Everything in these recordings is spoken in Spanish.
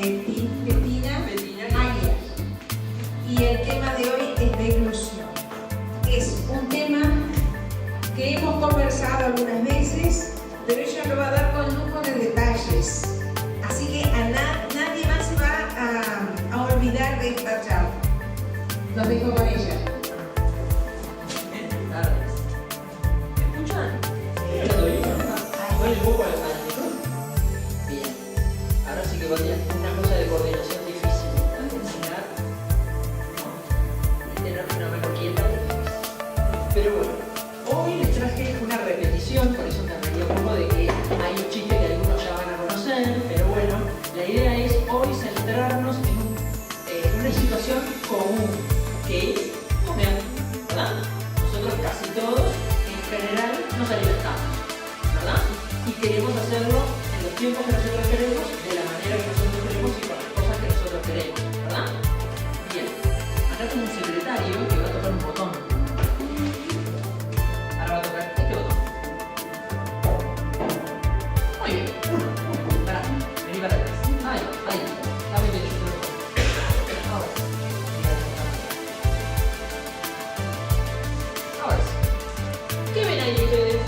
Bettina Aguiar. Y el tema de hoy es deglución. Es un tema que hemos conversado algunas veces, pero ella lo va a dar con lujo de detalles. Así que nadie más se va a olvidar de esta charla. Los dejo con ella. Buenas tardes. ¿Me escuchan? ¿Voy un poco al micrófono? Bien. Ahora sí que voy a una cosa de coordinación difícil. Enseñar y tener una mano quieta es difícil. Pero bueno, hoy les traje una repetición, por eso me reía un poco de que hay un chiste que algunos ya van a conocer, pero bueno, la idea es hoy centrarnos en una situación común, que es comer, ¿verdad? Nosotros casi todos, en general, nos alimentamos, ¿verdad? Y queremos hacerlo en los tiempos que nosotros queremos, de la manera que nosotros queremos y con las cosas que nosotros queremos, ¿verdad? Bien, acá tengo un secretario que va a tocar un botón. Ahora va a tocar este botón. Muy bien. Pará, vení para atrás. Ahí. Dame que yo te lo pongo. Ahora sí. ¿Qué ven ahí ustedes?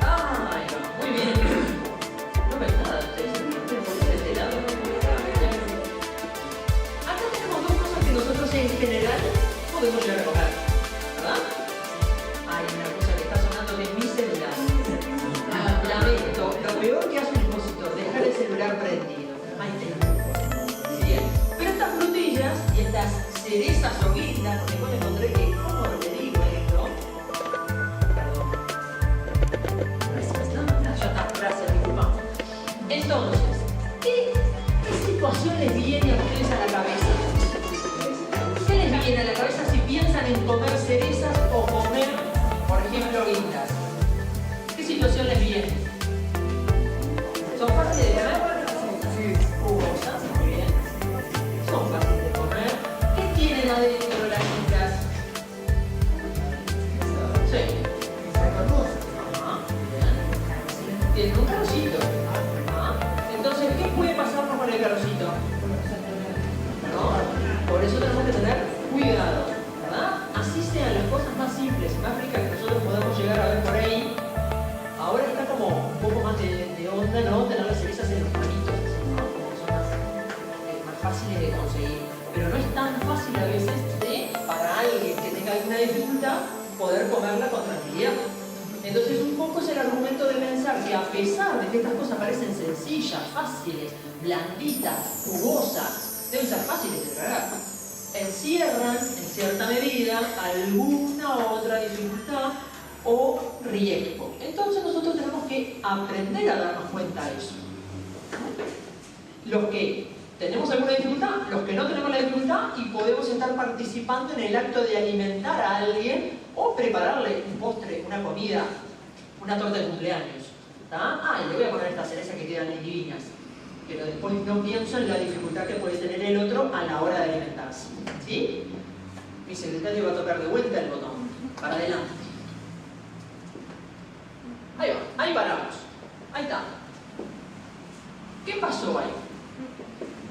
Ay, no, muy bien. No ven nada ustedes. Por este lado. Acá tenemos dos cosas que nosotros en general podemos llegar a comer, ¿verdad? Hay una cosa que está sonando de mi celular. Lamento, lo peor que hace un expositor, dejar el celular prendido. Ahí tengo. Bien. Pero estas frutillas y estas cerezas o guindas, porque después encontré que, ¿cómo le digo esto? Perdón. Ya está, gracias, disculpa. Entonces, ¿qué situación les viene a ustedes a la cabeza? ¿Qué les viene a la cabeza si piensan en comer cerezas o comer, por ejemplo, guindas? ¿Qué situación les viene? ¿Son fáciles de comer? Sí. Jugosas, muy bien. Son fáciles de comer. ¿Qué tienen adentro las guindas? Sí. Ajá, bien. Tienen un carocito. Ajá. Entonces, ¿qué puede pasarnos con el carocito? ¿No? Por eso tenemos que tener cuidado, ¿verdad? Así sean las cosas más simples y más ricas que nosotros podemos llegar a ver por ahí. Ahora está como un poco más de onda, ¿no? Tener las cerezas en los palitos, ¿no? Como son más fáciles de conseguir. Pero no es tan fácil a veces para alguien que tenga alguna dificultad poder comerla con tranquilidad. Entonces un poco es el argumento de pensar que a pesar de que estas cosas parecen sencillas, fáciles, blanditas, jugosas, deben ser fáciles de tragar, encierran en cierta medida alguna otra dificultad o riesgo. Entonces nosotros tenemos que aprender a darnos cuenta de eso. Los que tenemos alguna dificultad, los que no tenemos la dificultad y podemos estar participando en el acto de alimentar a alguien o prepararle un postre, una comida, una torta de cumpleaños. Ah, y le voy a poner estas cerezas que quedan divinas. Pero después no pienso en la dificultad que puede tener el otro a la hora de alimentarse. ¿Sí? Mi secretario va a tocar de vuelta el botón. Para adelante. Ahí va, ahí paramos. Ahí está. ¿Qué pasó ahí?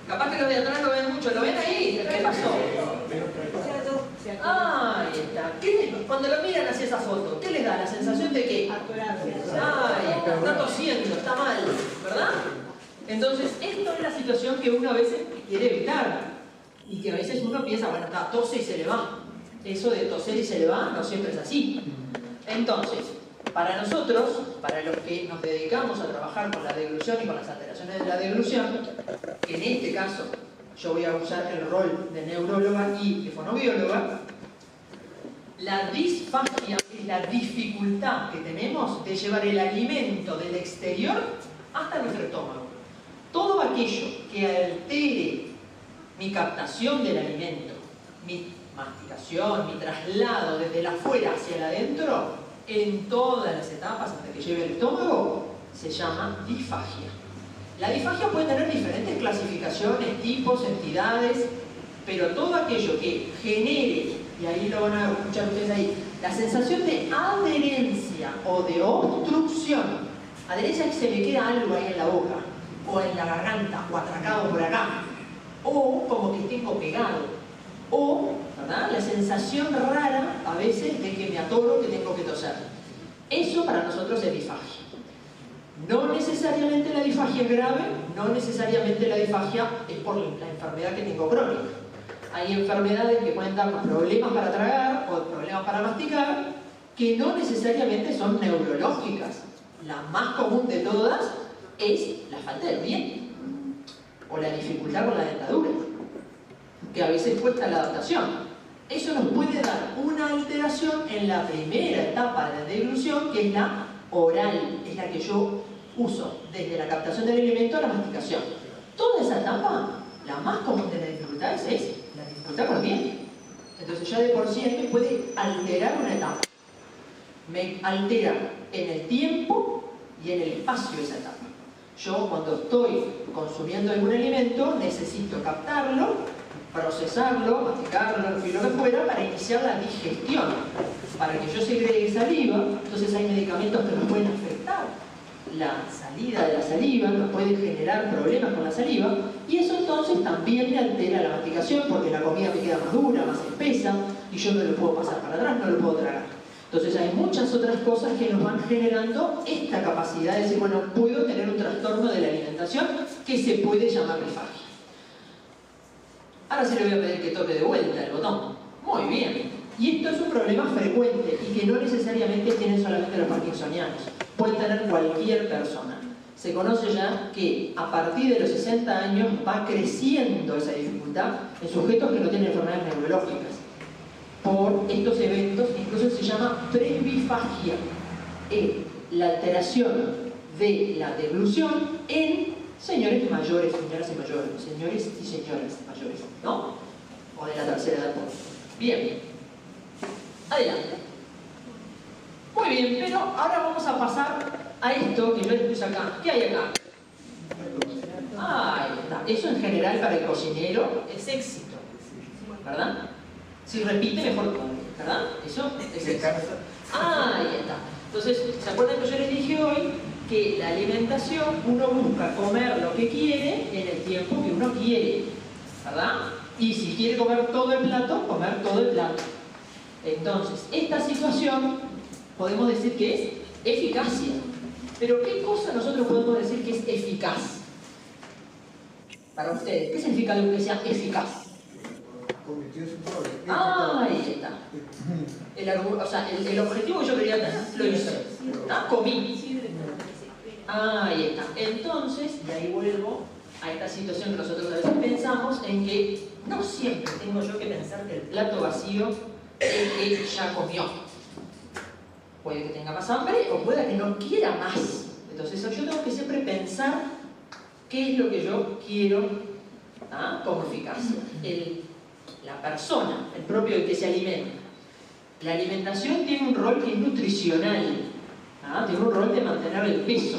Capaz que los de atrás lo ven mucho. ¿Lo ven ahí? ¿Qué pasó? Ahí está. Cuando lo miran hacia esa foto, ¿qué les da? La sensación de que está tosiendo, está mal, ¿verdad? Entonces, esto es la situación que uno a veces quiere evitar. Y que a veces uno piensa, bueno, está, tose y se le va. Eso de toser y se le va no siempre es así. Entonces, para nosotros, para los que nos dedicamos a trabajar con la deglución y con las alteraciones de la deglución, que en este caso yo voy a usar el rol de neuróloga y de fonobióloga, la disfagia es la dificultad que tenemos de llevar el alimento del exterior hasta nuestro estómago. Todo aquello que altere mi captación del alimento, mi masticación, mi traslado desde el afuera hacia el adentro, en todas las etapas hasta que llegue el estómago, se llama disfagia. La disfagia puede tener diferentes clasificaciones, tipos, entidades, pero todo aquello que genere, y ahí lo van a escuchar ustedes ahí, La sensación de adherencia o de obstrucción. Adherencia es que se me queda algo ahí en la boca, o en la garganta, o atracado por acá, o como que tengo pegado, o, ¿verdad?, la sensación rara a veces de que me atoro, que tengo que toser. Eso para nosotros es disfagia. No necesariamente la disfagia es grave, no necesariamente la disfagia es por la enfermedad que tengo crónica. Hay enfermedades que pueden darnos problemas para tragar o problemas para masticar que no necesariamente son neurológicas. La más común de todas es la falta de dientes o la dificultad con la dentadura, que a veces cuesta la adaptación. Eso nos puede dar una alteración en la primera etapa de la deglución, que es la oral, es la que yo uso desde la captación del alimento a la masticación. Toda esa etapa, la más común de las dificultades es la dificultad con los dientes. Entonces ya de por sí esto puede alterar una etapa. Me altera en el tiempo y en el espacio de esa etapa. Yo cuando estoy consumiendo algún alimento necesito captarlo, procesarlo, masticarlo, lo que fuera, para iniciar la digestión, para que yo segregue saliva. Entonces hay medicamentos que nos pueden afectar la salida de la saliva, nos puede generar problemas con la saliva, y eso entonces también me altera la masticación, porque la comida me queda más dura, más espesa, y yo no lo puedo pasar para atrás, no lo puedo tragar. Entonces hay muchas otras cosas que nos van generando esta capacidad de decir, bueno, puedo tener un trastorno de la alimentación que se puede llamar disfagia. Ahora sí le voy a pedir que toque de vuelta el botón. Muy bien. Y esto es un problema frecuente y que no necesariamente tienen solamente los parkinsonianos. Puede tener cualquier persona. Se conoce ya que a partir de los 60 años va creciendo esa dificultad en sujetos que no tienen enfermedades neurológicas. Por estos eventos, incluso se llama presbifagia, la alteración de la deglución en señores mayores, señoras y mayores, señores y señoras mayores, ¿no? O de la tercera edad. Bien, adelante. Muy bien, pero ahora vamos a pasar a esto que yo les puse acá. ¿Qué hay acá? Ahí está. Eso en general para el cocinero es éxito, ¿verdad? Si repite, mejor todavía, ¿verdad? Eso es éxito. Ahí está. Entonces, ¿se acuerdan que yo les dije hoy que la alimentación uno busca comer lo que quiere en el tiempo que uno quiere, ¿verdad? Y si quiere comer todo el plato, comer todo el plato. Entonces, esta situación podemos decir que es eficacia. Pero ¿qué cosa nosotros podemos decir que es eficaz? Para ustedes, ¿qué significa algo que sea eficaz? Ahí está. El objetivo que yo quería tener, lo hice. Comí. Ahí está. Entonces, y ahí vuelvo a esta situación que nosotros a veces pensamos, en que no siempre tengo yo que pensar que el plato vacío es el que ya comió. Puede que tenga más hambre o pueda que no quiera más. Entonces yo tengo que siempre pensar qué es lo que yo quiero como eficacia. La persona, el propio el que se alimenta. La alimentación tiene un rol que es nutricional, tiene un rol de mantener el peso,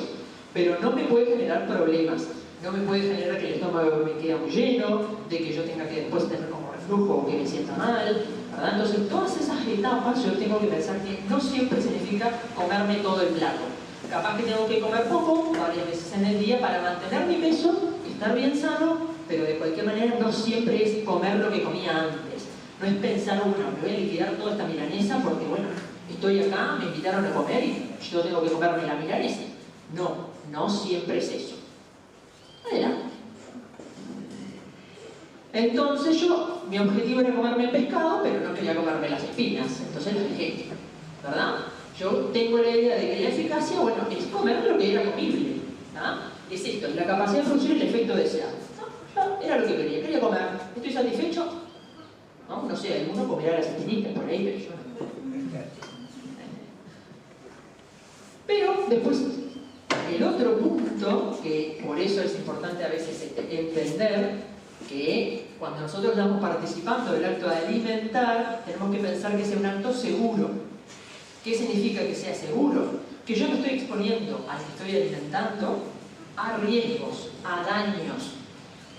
pero no me puede generar problemas. No me puede generar que el estómago me quede muy lleno, de que yo tenga que después tener como reflujo o que me sienta mal, ¿verdad? Entonces todas esas etapas yo tengo que pensar que no siempre significa comerme todo el plato. Capaz que tengo que comer poco, varias veces en el día, para mantener mi peso, estar bien sano, pero de cualquier manera no siempre es comer lo que comía antes. No es pensar, bueno, me voy a liquidar toda esta milanesa porque, bueno, estoy acá, me invitaron a comer y yo tengo que comerme la milanesa. No, no siempre es eso. Adelante. Entonces mi objetivo era comerme el pescado, pero no quería comerme las espinas, entonces lo dejé, ¿verdad? Yo tengo la idea de que la eficacia, bueno, es comer lo que era comible, ¿verdad? Es esto, es la capacidad de producir el efecto deseado. Yo era lo que quería comer. ¿Estoy satisfecho? No sé, alguno comerá las espinitas por ahí, pero yo no. Pero después, el otro punto, que por eso es importante a veces entender, que cuando nosotros estamos participando del acto de alimentar, tenemos que pensar que sea un acto seguro. ¿Qué significa que sea seguro? Que yo me estoy exponiendo al que estoy alimentando a riesgos, a daños.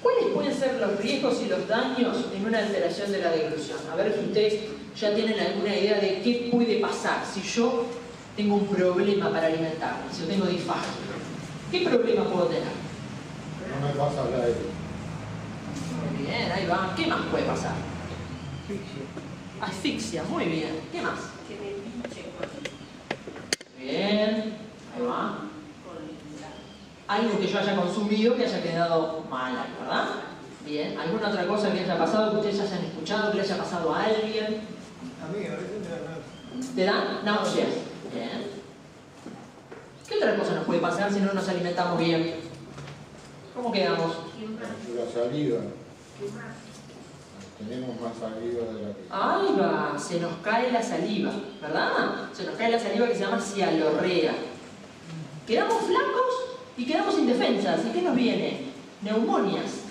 ¿Cuáles pueden ser los riesgos y los daños en una alteración de la deglución? A ver si ustedes ya tienen alguna idea de qué puede pasar si yo tengo un problema para alimentarme, si yo tengo disfagia. ¿Qué problema puedo tener? No me pasa el aire. Muy bien, ahí va. ¿Qué más puede pasar? Asfixia, muy bien. ¿Qué más? Que me pinche Bien, ahí va. Algo que yo haya consumido que haya quedado mal, ¿verdad? Bien, ¿alguna otra cosa que haya pasado, que ustedes hayan escuchado, que le haya pasado a alguien? A mí a veces me da nada. ¿Te dan náuseas? Bien. ¿Qué otra cosa nos puede pasar si no nos alimentamos bien? ¿Cómo quedamos? La saliva. Tenemos más saliva de la que... Ahí va, se nos cae la saliva, ¿verdad? Se nos cae la saliva que se llama cialorrea. Quedamos flacos y quedamos indefensas. ¿Y qué nos viene? Neumonias.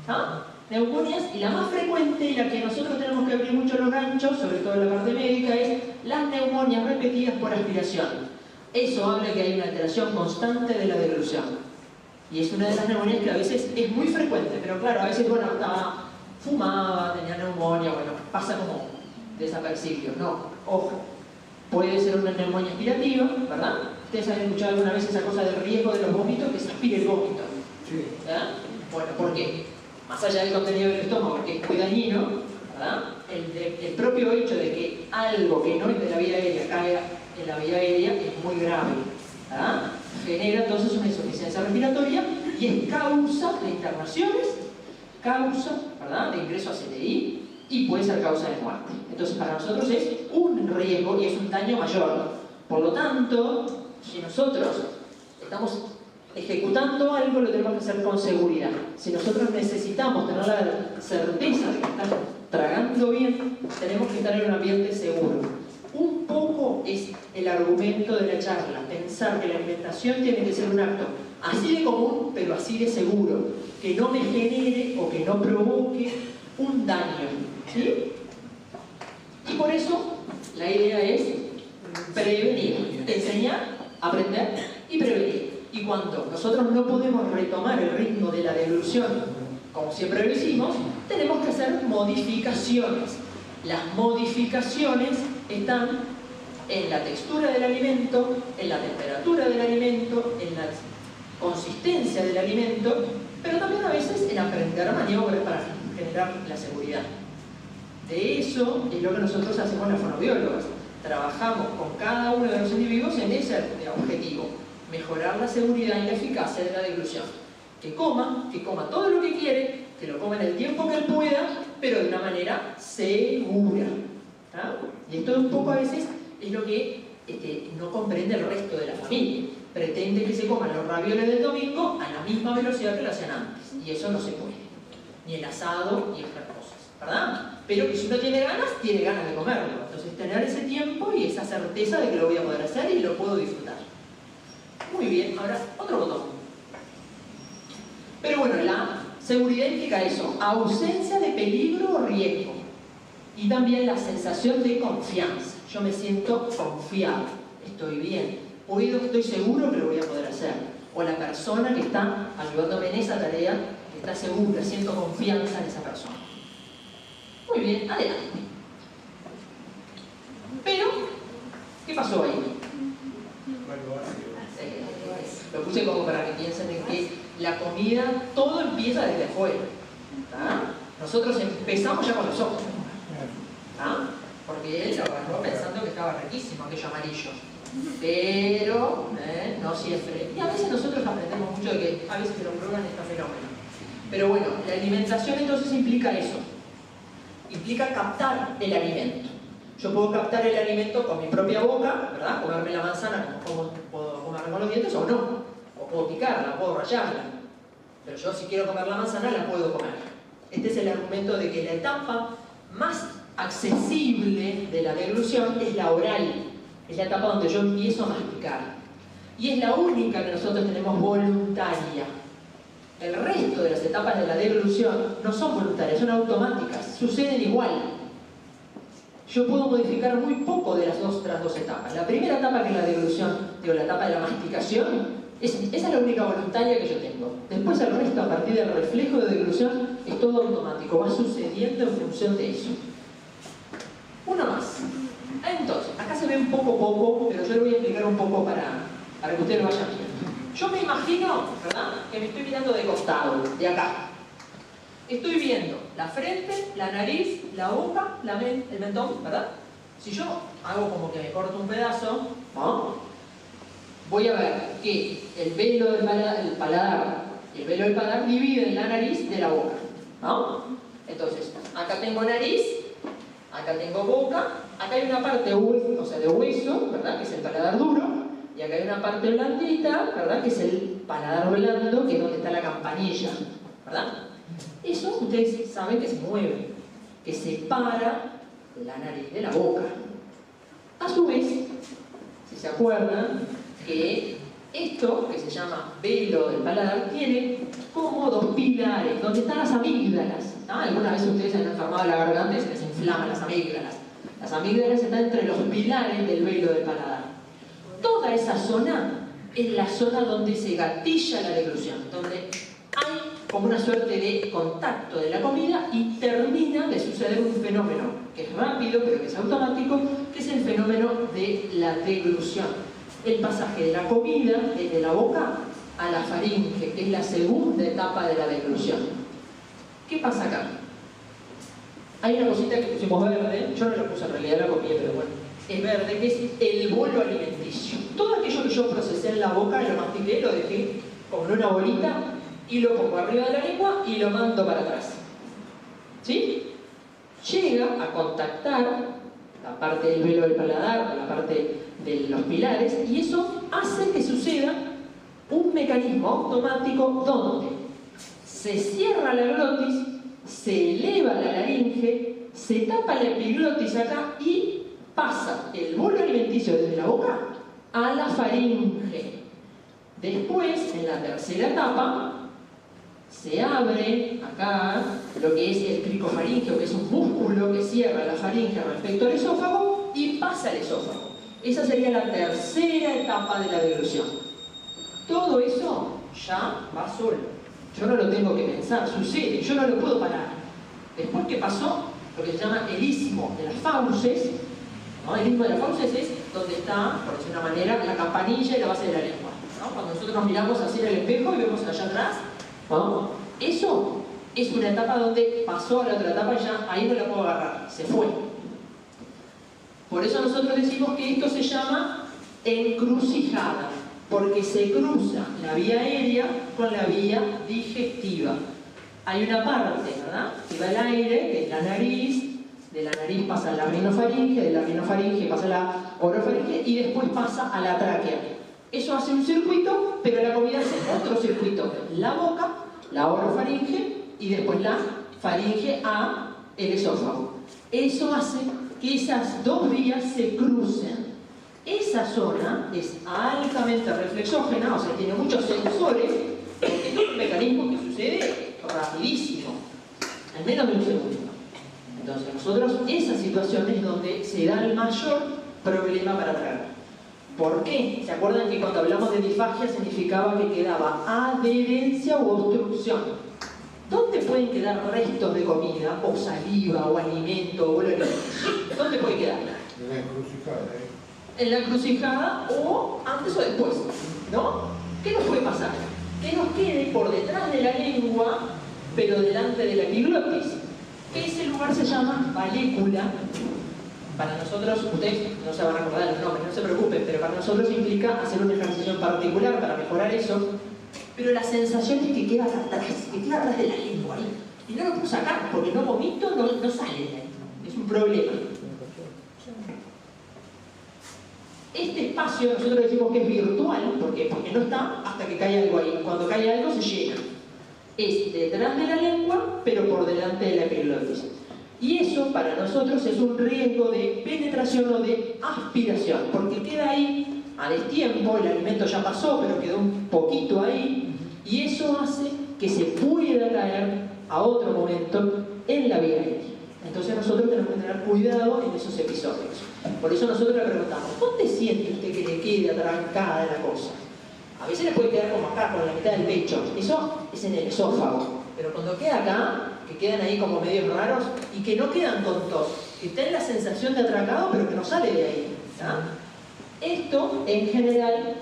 ¿Ah? Neumonias, y la más frecuente y la que nosotros tenemos que abrir mucho los ganchos, sobre todo en la parte médica, es las neumonias repetidas por aspiración. Eso habla de que hay una alteración constante de la deglución. Y es una de las neumonias que a veces es muy frecuente, pero claro, a veces, bueno, fumaba, tenía neumonía, bueno, pasa como desapercibido. No, ojo, puede ser una neumonía aspirativa, ¿verdad? Ustedes han escuchado alguna vez esa cosa del riesgo de los vómitos, que se aspire el vómito. Sí. ¿Verdad? Bueno, ¿por qué? Más allá del contenido del estómago, que es muy dañino, ¿verdad? El propio hecho de que algo que no es de la vía aérea caiga en la vía aérea es muy grave, ¿verdad? Genera entonces una insuficiencia respiratoria y es causa de internaciones, causa, ¿verdad?, de ingreso a CTI y puede ser causa de muerte. Entonces para nosotros es un riesgo y es un daño mayor. Por lo tanto, si nosotros estamos ejecutando algo, lo tenemos que hacer con seguridad. Si nosotros necesitamos tener la certeza de que estamos tragando bien, tenemos que estar en un ambiente seguro. Un poco es el argumento de la charla, pensar que la alimentación tiene que ser un acto así de común, pero así de seguro, que no me genere o que no provoque un daño, ¿sí? Y por eso la idea es prevenir, enseñar, aprender y prevenir. Y cuando nosotros no podemos retomar el ritmo de la deglución, como siempre lo hicimos, tenemos que hacer modificaciones. Las modificaciones están en la textura del alimento, en la temperatura del alimento, en la consistencia del alimento, pero también a veces en aprender maniobras para generar la seguridad. De eso es lo que nosotros hacemos las fonobiólogas. Trabajamos con cada uno de los individuos en ese objetivo, mejorar la seguridad y la eficacia de la deglución. Que coma todo lo que quiere, que lo coma en el tiempo que él pueda, pero de una manera segura. ¿Ah? Y esto un poco a veces es lo que no comprende el resto de la familia. Pretende que se coman los ravioles del domingo a la misma velocidad que lo hacían antes. Y eso no se puede. Ni el asado, ni otras cosas. ¿Verdad? Pero que si uno tiene ganas de comerlo. Entonces tener ese tiempo y esa certeza de que lo voy a poder hacer y lo puedo disfrutar. Muy bien, ahora otro botón. Pero bueno, la seguridad implica eso, ausencia de peligro o riesgo. Y también la sensación de confianza. Yo me siento confiado, estoy bien, estoy seguro que lo voy a poder hacer. O la persona que está ayudándome en esa tarea está segura, siento confianza en esa persona. Muy bien, adelante. Pero, ¿qué pasó ahí? Lo puse como para que piensen en que la comida, todo empieza desde afuera. ¿Ah? Nosotros empezamos ya con los ojos. ¿Ah? Porque él lo agarró pensando que estaba riquísimo aquello amarillo. Pero no siempre. Y a veces nosotros aprendemos mucho de que a veces se lo prueban este fenómeno. Pero bueno, la alimentación entonces implica eso. Implica captar el alimento. Yo puedo captar el alimento con mi propia boca, ¿verdad? Comerme la manzana como puedo comerla con los dientes o no. O puedo picarla, puedo rallarla. Pero yo si quiero comer la manzana la puedo comer. Este es el argumento de que la etapa más accesible de la deglución es la oral. Es la etapa donde yo empiezo a masticar. Y es la única que nosotros tenemos voluntaria. El resto de las etapas de la deglución no son voluntarias, son automáticas, suceden igual. Yo puedo modificar muy poco de las otras dos etapas. La primera etapa, que es la deglución, la etapa de la masticación, esa es la única voluntaria que yo tengo. Después el resto, a partir del reflejo de deglución, es todo automático, va sucediendo en función de eso. Uno más. Entonces, acá se ve un poco, pero yo le voy a explicar un poco para que ustedes lo vayan viendo. Yo me imagino, ¿verdad?, que me estoy mirando de costado, de acá. Estoy viendo la frente, la nariz, la boca, el mentón, ¿verdad? Si yo hago como que me corto un pedazo, ¿no?, voy a ver que el velo del paladar y el velo del paladar dividen la nariz de la boca, ¿no? Entonces, acá tengo nariz, acá tengo boca, acá hay una parte de hueso, ¿verdad?, que es el paladar duro, y acá hay una parte blandita, ¿verdad?, que es el paladar blando, que es donde está la campanilla, ¿verdad? Eso ustedes saben que se mueve, que separa la nariz de la boca. A su vez, si se acuerdan, que esto, que se llama velo del paladar, tiene como dos pilares, donde están las amígdalas, ¿no? Algunas veces ustedes se han enfermado la garganta y se les inflaman las amígdalas. Las amígdalas están entre los pilares del velo del paladar. Toda esa zona es la zona donde se gatilla la deglución, donde hay como una suerte de contacto de la comida y termina de suceder un fenómeno que es rápido, pero que es automático, que es el fenómeno de la deglución. El pasaje de la comida desde la boca a la faringe, que es la segunda etapa de la deglución. ¿Qué pasa acá? Hay una cosita que pusimos verde, yo no lo puse en realidad, la comida, pero bueno, es verde, que es el bolo alimenticio. Todo aquello que yo procesé en la boca, lo mastiqué, lo dejé como en una bolita y lo pongo arriba de la lengua y lo mando para atrás. ¿Sí? Llega a contactar la parte del velo del paladar con la parte de los pilares y eso hace que suceda un mecanismo automático donde se cierra la glotis, se eleva la laringe, se tapa la epiglotis acá y pasa el bolo alimenticio desde la boca a la faringe. Después, en la tercera etapa, se abre acá lo que es el cricofaringeo, que es un músculo que cierra la faringe respecto al esófago y pasa al esófago. Esa sería la tercera etapa de la deglución. Todo eso ya va solo. Yo no lo tengo que pensar, sucede, yo no lo puedo parar. Después que pasó lo que se llama el istmo de las fauces, ¿no? El istmo de las fauces es donde está, por decir una manera, la campanilla y la base de la lengua, ¿no? Cuando nosotros nos miramos hacia el espejo y vemos allá atrás, ¿no? Eso es una etapa donde pasó a la otra etapa y ya ahí no la puedo agarrar, se fue. Por eso nosotros decimos que esto se llama encrucijada, porque se cruza la vía aérea con la vía digestiva. Hay una parte, ¿verdad?, que va al aire, que es la nariz, de la nariz pasa a la rinofaringe, de la rinofaringe pasa a la orofaringe y después pasa a la tráquea. Eso hace un circuito, pero la comida hace otro circuito. La boca, la orofaringe y después la faringe a el esófago. Eso hace que esas dos vías se crucen. Esa zona es altamente reflexógena, o sea, tiene muchos sensores, porque es un mecanismo que sucede rapidísimo, en menos de un segundo. Entonces, nosotros, esa situación es donde se da el mayor problema para tragar. ¿Por qué? ¿Se acuerdan que cuando hablamos de disfagia significaba que quedaba adherencia u obstrucción? ¿Dónde pueden quedar restos de comida, o saliva, o alimento, o bolo alimenticio? ¿Dónde puede quedar? En la encrucijada, En la encrucijada o antes o después, ¿no? ¿Qué nos puede pasar? Que nos quede por detrás de la lengua, pero delante de la epiglotis. Ese lugar se llama valécula. Para nosotros, ustedes no se van a acordar los nombres, no se preocupen, pero para nosotros implica hacer un ejercicio en particular para mejorar eso. Pero la sensación es que queda atrás de la lengua ahí. Y no lo puedo sacar, porque no vomito, no sale de ahí. Es un problema. Este espacio nosotros decimos que es virtual, ¿por qué? Porque no está hasta que cae algo ahí. Cuando cae algo se llena. Es detrás de la lengua, pero por delante de la epiglotis. Y eso para nosotros es un riesgo de penetración o de aspiración, porque queda ahí a destiempo, el alimento ya pasó, pero quedó un poquito ahí, y eso hace que se pueda caer a otro momento en la vía aérea. Entonces nosotros tenemos que tener cuidado en esos episodios. Por eso nosotros le preguntamos, ¿dónde siente usted que le quede atrancada la cosa? A veces le puede quedar como acá, con la mitad del pecho. Eso es en el esófago. Pero cuando queda acá, que quedan ahí como medios raros y que no quedan con tos, que tienen la sensación de atracado pero que no sale de ahí. ¿Tá? Esto, en general,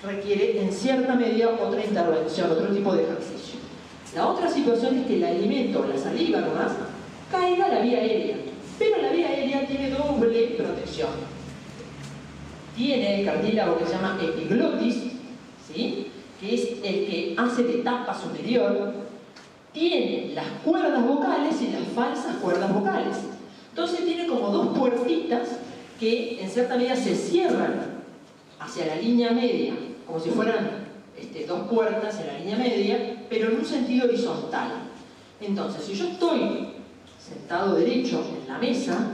requiere en cierta medida otra intervención, otro tipo de ejercicio. La otra situación es que el alimento, la saliva nomás, caiga a la vía aérea. Pero la vía aérea tiene doble protección. Tiene el cartílago que se llama epiglotis, ¿sí? Que es el que hace de tapa superior. Tiene las cuerdas vocales y las falsas cuerdas vocales. Entonces tiene como dos puertitas que en cierta medida se cierran hacia la línea media, como si fueran dos puertas en la línea media, pero en un sentido horizontal. Entonces, si yo estoy sentado derecho en la mesa,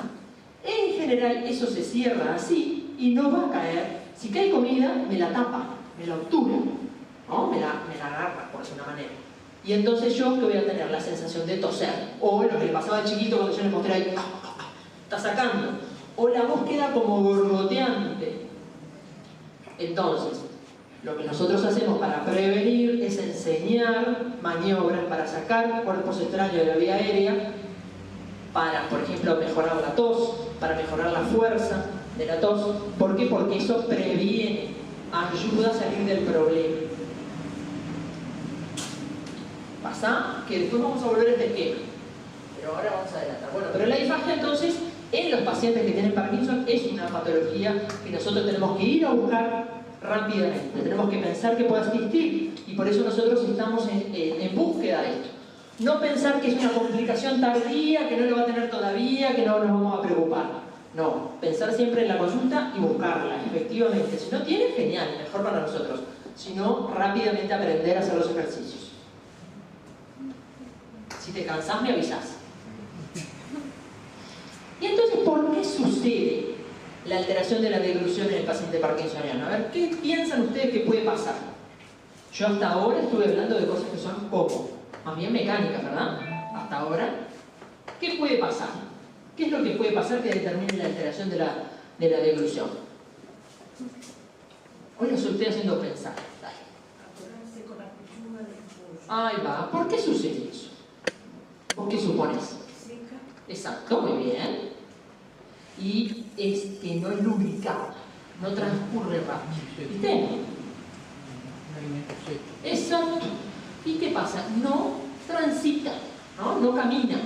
en general eso se cierra así y no va a caer. Si cae comida, me la tapa, me la obtura, ¿no? me la agarra, por decir una manera. Y entonces yo que voy a tener la sensación de toser, o lo que le pasaba al chiquito cuando yo le mostré ahí, está sacando, o la voz queda como borboteante. Entonces, lo que nosotros hacemos para prevenir es enseñar maniobras para sacar cuerpos extraños de la vía aérea, para, por ejemplo, mejorar la tos, para mejorar la fuerza de la tos. ¿Por qué? Porque eso previene, ayuda a salir del problema. Pasa que después vamos a volver a este esquema, pero ahora vamos a adelantar. Bueno, pero la disfagia entonces en los pacientes que tienen Parkinson es una patología que nosotros tenemos que ir a buscar rápidamente, tenemos que pensar que puede existir y por eso nosotros estamos en búsqueda de esto. No pensar que es una complicación tardía, que no lo va a tener todavía, que no nos vamos a preocupar. No, pensar siempre en la consulta y buscarla, efectivamente. Si no tiene, genial, mejor para nosotros. Si no, rápidamente aprender a hacer los ejercicios. Si te cansás, me avisás. Y entonces, ¿por qué sucede la alteración de la deglución en el paciente parkinsoniano? A ver, ¿qué piensan ustedes que puede pasar? Yo hasta ahora estuve hablando de cosas que son como más bien mecánicas, ¿verdad? Hasta ahora. ¿Qué puede pasar? ¿Qué es lo que puede pasar que determine la alteración de la deglución? Hoy los estoy haciendo pensar. Dale. Ahí va. ¿Por qué sucede eso? ¿Por qué supones? Exacto, muy bien. Y es que no es lubricado, no transcurre rápido. ¿Viste? Exacto. ¿Y qué pasa? No transita, no camina,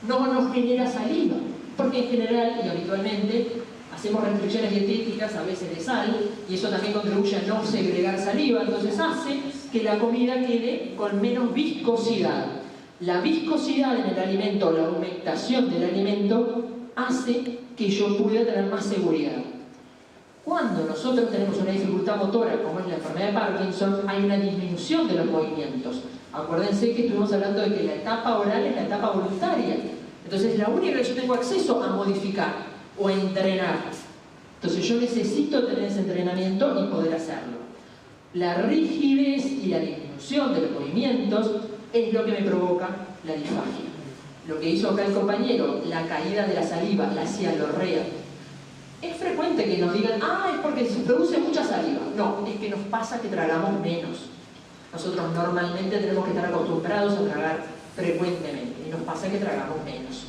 no genera saliva, porque en general y habitualmente hacemos restricciones dietéticas a veces de sal y eso también contribuye a no segregar saliva, entonces hace que la comida quede con menos viscosidad. La viscosidad en el alimento, la humectación del alimento hace que yo pueda tener más seguridad. Cuando nosotros tenemos una dificultad motora, como es la enfermedad de Parkinson, hay una disminución de los movimientos. Acuérdense que estuvimos hablando de que la etapa oral es la etapa voluntaria. Entonces, la única que yo tengo acceso a modificar o a entrenar. Entonces, yo necesito tener ese entrenamiento y poder hacerlo. La rigidez y la disminución de los movimientos es lo que me provoca la disfagia. Lo que hizo acá el compañero, la caída de la saliva, la cialorrea. Es frecuente que nos digan, es porque se produce mucha saliva. No, es que nos pasa que tragamos menos. Nosotros normalmente tenemos que estar acostumbrados a tragar frecuentemente y nos pasa que tragamos menos.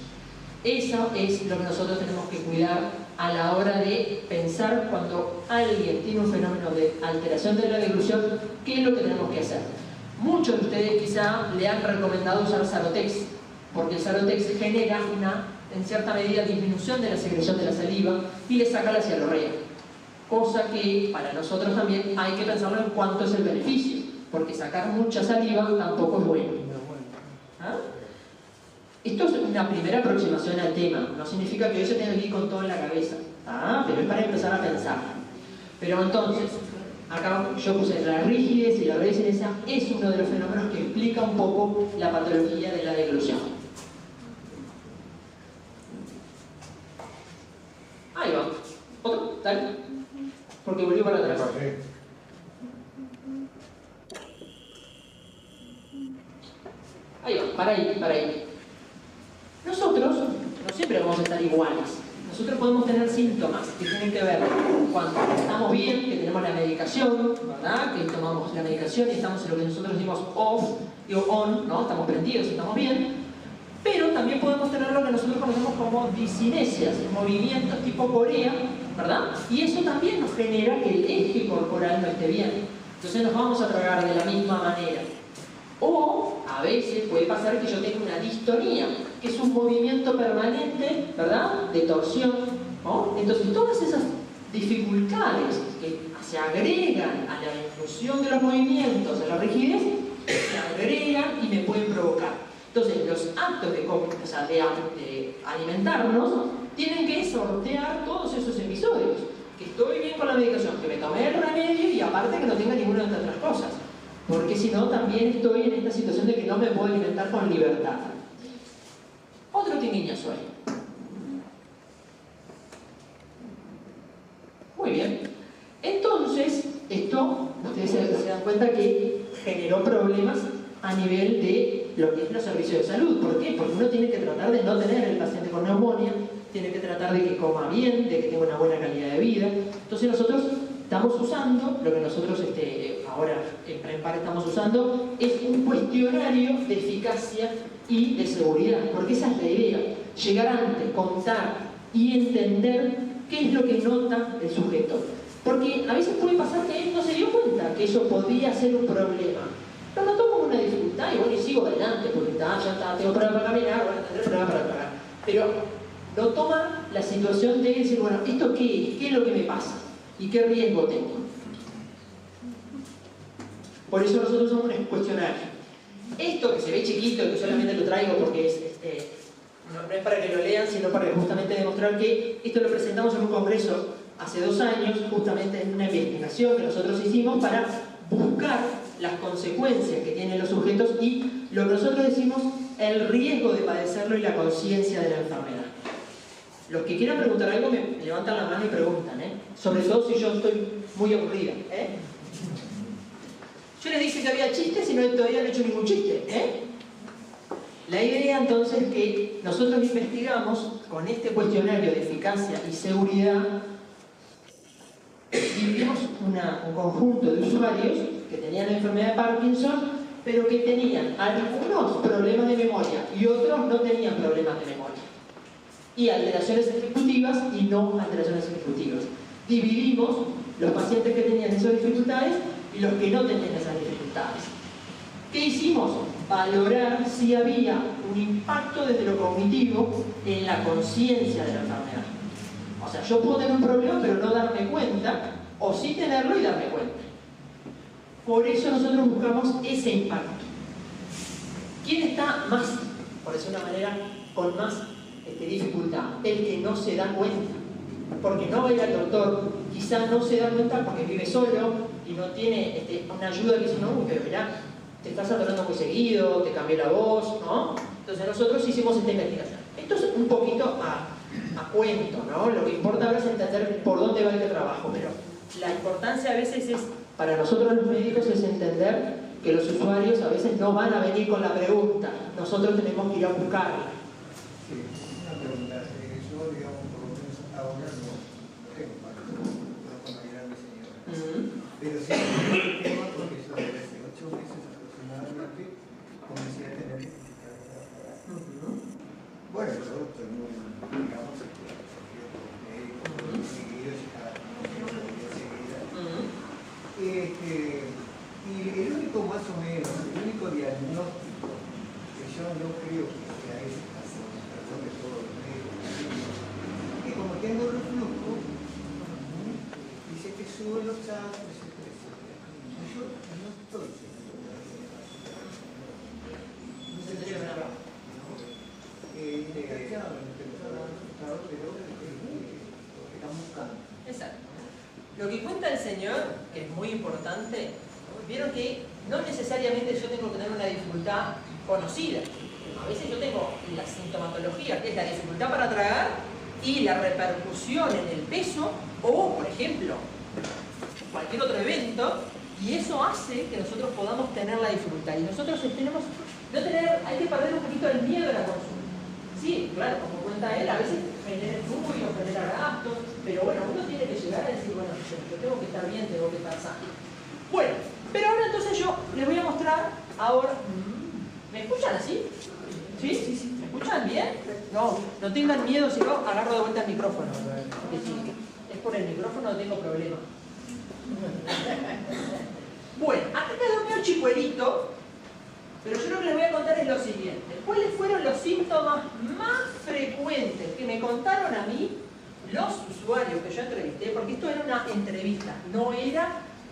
Eso es lo que nosotros tenemos que cuidar a la hora de pensar cuando alguien tiene un fenómeno de alteración de la deglución, qué es lo que tenemos que hacer. Muchos de ustedes quizá le han recomendado usar Sarotex, porque el Sarotex genera una, en cierta medida, disminución de la secreción de la saliva y le saca la cialorrea. Cosa que para nosotros también hay que pensarlo en cuánto es el beneficio, porque sacar mucha saliva tampoco es bueno. ¿Ah? Esto es una primera aproximación al tema, no significa que hoy se tenga que ir con todo en la cabeza, pero es para empezar a pensar. Pero entonces, acá yo puse la rigidez y la resiliencia es uno de los fenómenos que explica un poco la patología de la deglución. Ahí va. ¿Otro? Dale. Porque volvió para atrás. Ahí va, para ahí. Nosotros no siempre vamos a estar iguales. nosotros podemos tener síntomas que tienen que ver cuando estamos bien, que tenemos la medicación, ¿verdad? Que tomamos la medicación y estamos en lo que nosotros decimos off y on, ¿no? Estamos prendidos y estamos bien. Pero también podemos tener lo que nosotros conocemos como discinesias, movimientos tipo Corea, ¿verdad? Y eso también nos genera que el eje corporal no esté bien. Entonces nos vamos a tragar de la misma manera. O a veces puede pasar que yo tenga una distonía, que es un movimiento permanente, ¿verdad? De torsión, ¿no? Entonces todas esas dificultades que se agregan a la inclusión de los movimientos, a la rigidez, se agregan y me pueden provocar. Entonces los actos de alimentarnos tienen que sortear todos esos episodios. Que estoy bien con la medicación, que me tomé el remedio y aparte que no tenga ninguna de estas otras cosas. Porque si no, también estoy en esta situación de que no me puedo alimentar con libertad. Otro tinguiñazo ahí. Muy bien. Entonces, esto, ustedes se dan cuenta que generó problemas a nivel de lo que es los servicios de salud. ¿Por qué? Porque uno tiene que tratar de no tener el paciente con neumonía, tiene que tratar de que coma bien, de que tenga una buena calidad de vida. Entonces nosotros estamos usando, lo que nosotros ahora en Prempar estamos usando, es un cuestionario de eficacia y de seguridad, porque esa es la idea, llegar antes, contar y entender qué es lo que nota el sujeto. Porque a veces puede pasar que él no se dio cuenta que eso podía ser un problema. Lo notó como una dificultad y bueno, y sigo adelante, porque ya está, tengo problema para caminar, bueno, tendré problema para tragar. Pero no toma la situación de decir, bueno, ¿esto qué es? ¿Qué es lo que me pasa? ¿Y qué riesgo tengo? Por eso nosotros somos un cuestionario. Esto que se ve chiquito, que solamente lo traigo porque no es para que lo lean, sino para justamente demostrar que esto lo presentamos en un congreso hace 2 años, justamente en una investigación que nosotros hicimos para buscar las consecuencias que tienen los sujetos y lo que nosotros decimos, el riesgo de padecerlo y la conciencia de la enfermedad. Los que quieran preguntar algo me levantan la mano y preguntan, sobre todo si yo estoy muy aburrida. Yo les dije que había chistes y todavía no he hecho ningún chiste. La idea entonces es que nosotros investigamos con este cuestionario de eficacia y seguridad, dividimos un conjunto de usuarios que tenían la enfermedad de Parkinson, pero que tenían algunos problemas de memoria y otros no tenían problemas de memoria. Y alteraciones ejecutivas y no alteraciones ejecutivas. Dividimos los pacientes que tenían esas dificultades y los que no tenían esas dificultades. ¿Qué hicimos? Valorar si había un impacto desde lo cognitivo en la conciencia de la enfermedad. O sea, yo puedo tener un problema pero no darme cuenta, o sí tenerlo y darme cuenta. Por eso nosotros buscamos ese impacto. ¿Quién está más, por decir de una manera, con más dificultad? El que no se da cuenta. Porque no va a ir al doctor, quizás no se da cuenta porque vive solo y no tiene una ayuda que dice, no, pero mirá, te estás atorando muy seguido, te cambió la voz, ¿no? Entonces nosotros hicimos esta investigación. Esto es un poquito a cuento, ¿no? Lo que importa ahora es entender por dónde va el trabajo, pero la importancia a veces es, para nosotros los médicos, es entender que los usuarios a veces no van a venir con la pregunta, nosotros tenemos que ir a buscarla. Sí, una pregunta. Yo, digamos, por lo menos ahora no tengo Parkinson, no cuando era mi señora. Pero sí, el tema porque yo desde hace 8 meses aproximadamente comencé a tener dificultades. Bueno, yo estoy muy, digamos, médico, seguido, y el único más o menos, el único diagnóstico que yo no creo que a ese caso, perdón de todo los médicos, que como tengo reflujo, dice que suben los chakras, etc. Yo no estoy seguro. No sé si es verdad. Exacto. Lo que cuenta el Señor, que es muy importante, vieron que no necesariamente yo tengo que tener una dificultad conocida. A veces yo tengo la sintomatología, que es la dificultad para tragar y la repercusión en el peso, o, por ejemplo, cualquier otro evento, y eso hace que nosotros podamos tener la dificultad. Y nosotros hay que perder un poquito el miedo a la consulta. Sí, claro, como cuenta él, a veces genera estudios, genera gastos, pero bueno, uno tiene que llegar a decir, bueno, yo tengo que estar bien, tengo que estar sano. Bueno, pero ahora entonces yo les voy a mostrar ahora. ¿Me escuchan así? ¿Sí? ¿Me escuchan bien? No tengan miedo si no agarro de vuelta el micrófono. Porque si es por el micrófono no tengo problema. Bueno, acá quedó medio chicuelito, pero yo lo que les voy a contar es lo siguiente. ¿Cuáles fueron los síntomas más frecuentes que me contaron a mí los usuarios que yo entrevisté? Porque esto era una entrevista, no era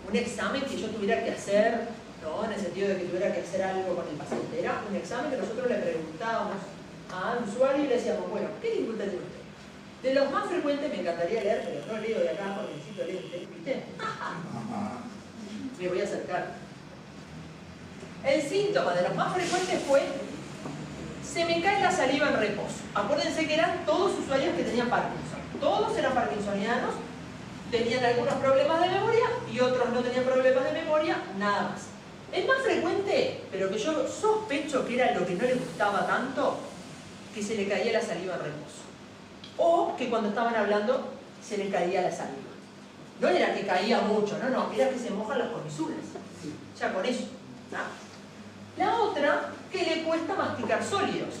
un examen que yo tuviera que hacer, no en el sentido de que tuviera que hacer algo con el paciente. Era un examen que nosotros le preguntábamos al usuario y le decíamos, bueno, ¿qué dificultad tiene usted? De los más frecuentes me encantaría leer, pero no leo de acá porque necesito leer usted, ¿viste? Me voy a acercar. El síntoma de los más frecuentes fue: se me cae la saliva en reposo. Acuérdense que eran todos usuarios que tenían Parkinson. Todos eran parkinsonianos, tenían algunos problemas de memoria y otros no tenían problemas de memoria, nada más. El más frecuente, pero que yo sospecho que era lo que no le gustaba tanto, que se le caía la saliva en reposo. O que cuando estaban hablando se le caía la saliva. No era que caía mucho, no, era que se mojan las comisuras. Ya con eso. ¿No? La otra, que le cuesta masticar sólidos,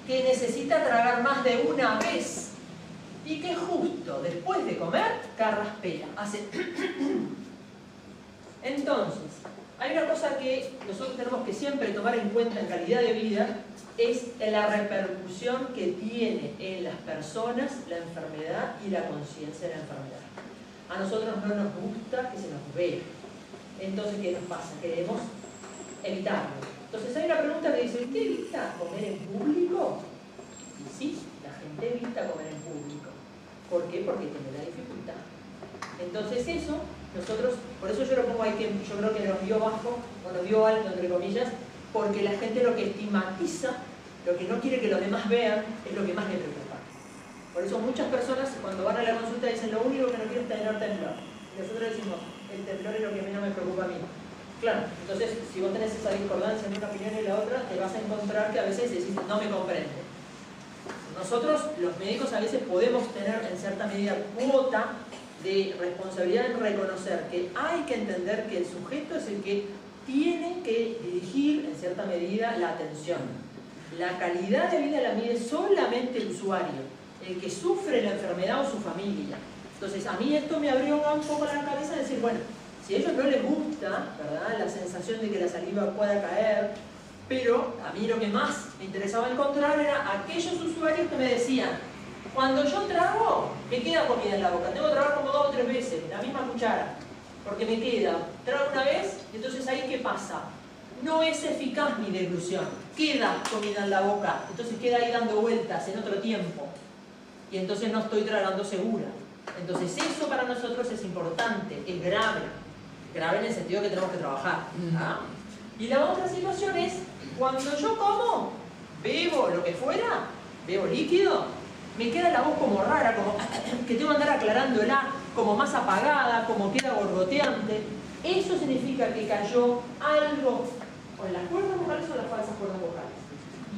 que necesita tragar más de una vez y que justo después de comer carraspea, hace. Entonces, hay una cosa que nosotros tenemos que siempre tomar en cuenta en calidad de vida, es la repercusión que tiene en las personas la enfermedad y la conciencia de la enfermedad. A nosotros no nos gusta que se nos vea. Entonces, ¿qué nos pasa? Queremos evitarlo. Entonces hay una pregunta que dice, ¿usted evita comer en público? Y sí, la gente evita comer en público. ¿Por qué? Porque tiene la dificultad. Entonces eso, nosotros, por eso yo lo pongo ahí, que yo creo que nos dio bajo, o nos dio alto, entre comillas, porque la gente lo que estigmatiza, lo que no quiere que los demás vean, es lo que más le preocupa. Por eso muchas personas cuando van a la consulta dicen, lo único que no quiero es tener temblor. Y nosotros decimos, el temblor es lo que menos me preocupa a mí. Claro, entonces si vos tenés esa discordancia en una opinión y la otra, te vas a encontrar que a veces decís, no me comprende. Nosotros, los médicos, a veces podemos tener en cierta medida cuota de responsabilidad en reconocer que hay que entender que el sujeto es el que tiene que dirigir en cierta medida la atención. La calidad de vida la mide solamente el usuario, el que sufre la enfermedad o su familia. Entonces a mí esto me abrió un poco la cabeza de decir, bueno, si a ellos no les gusta, ¿verdad?, la sensación de que la saliva pueda caer, pero a mí lo que más me interesaba encontrar era aquellos usuarios que me decían, cuando yo trago, me queda comida en la boca, tengo que tragar como 2 o 3 veces, la misma cuchara, porque me queda, trago una vez, y entonces ahí ¿qué pasa? No es eficaz mi deglución, queda comida en la boca, entonces queda ahí dando vueltas en otro tiempo, y entonces no estoy tragando segura. Entonces eso para nosotros es importante, es grave en el sentido que tenemos que trabajar. ¿Ah? Y la otra situación es, cuando yo como, bebo lo que fuera, bebo líquido, me queda la voz como rara, como que tengo que andar aclarándola, como más apagada, como queda borboteante. Eso significa que cayó algo o en las cuerdas vocales o en las falsas cuerdas vocales.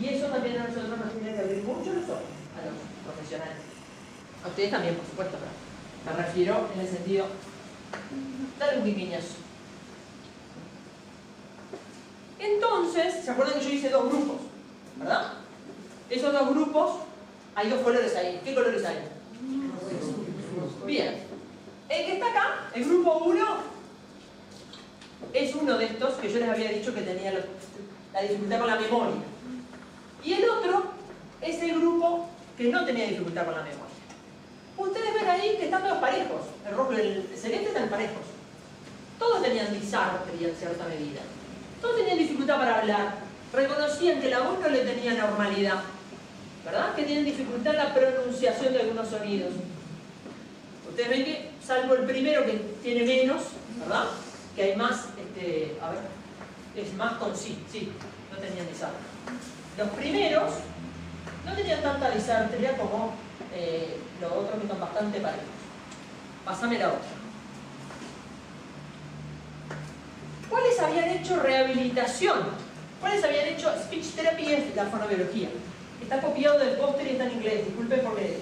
Y eso también a nosotros nos tiene que abrir mucho los ojos, a los profesionales. A ustedes también, por supuesto, pero me refiero en el sentido, dale un piquiñazo. Entonces, ¿se acuerdan que yo hice 2 grupos? ¿Verdad? Esos 2 grupos, hay 2 colores ahí. ¿Qué colores hay? Bien. El que está acá, el grupo 1, es uno de estos que yo les había dicho que tenía la dificultad con la memoria. Y el otro es el grupo que no tenía dificultad con la memoria. Ustedes ven ahí que están todos parejos. El rojo y el celeste están parejos. Todos tenían disartria en cierta medida. Todos tenían dificultad para hablar. Reconocían que la voz no le tenía normalidad. ¿Verdad? Que tienen dificultad en la pronunciación de algunos sonidos. Ustedes ven que, salvo el primero que tiene menos, ¿verdad? Que hay más, a ver, es más con sí, no tenían disartria. Los primeros no tenían tanta disartria como los otros que están bastante parejos. Pásame la otra. ¿Cuáles habían hecho rehabilitación? ¿Cuáles habían hecho speech therapy? Es la fonobiología. Está copiado del póster y está en inglés. Disculpen porque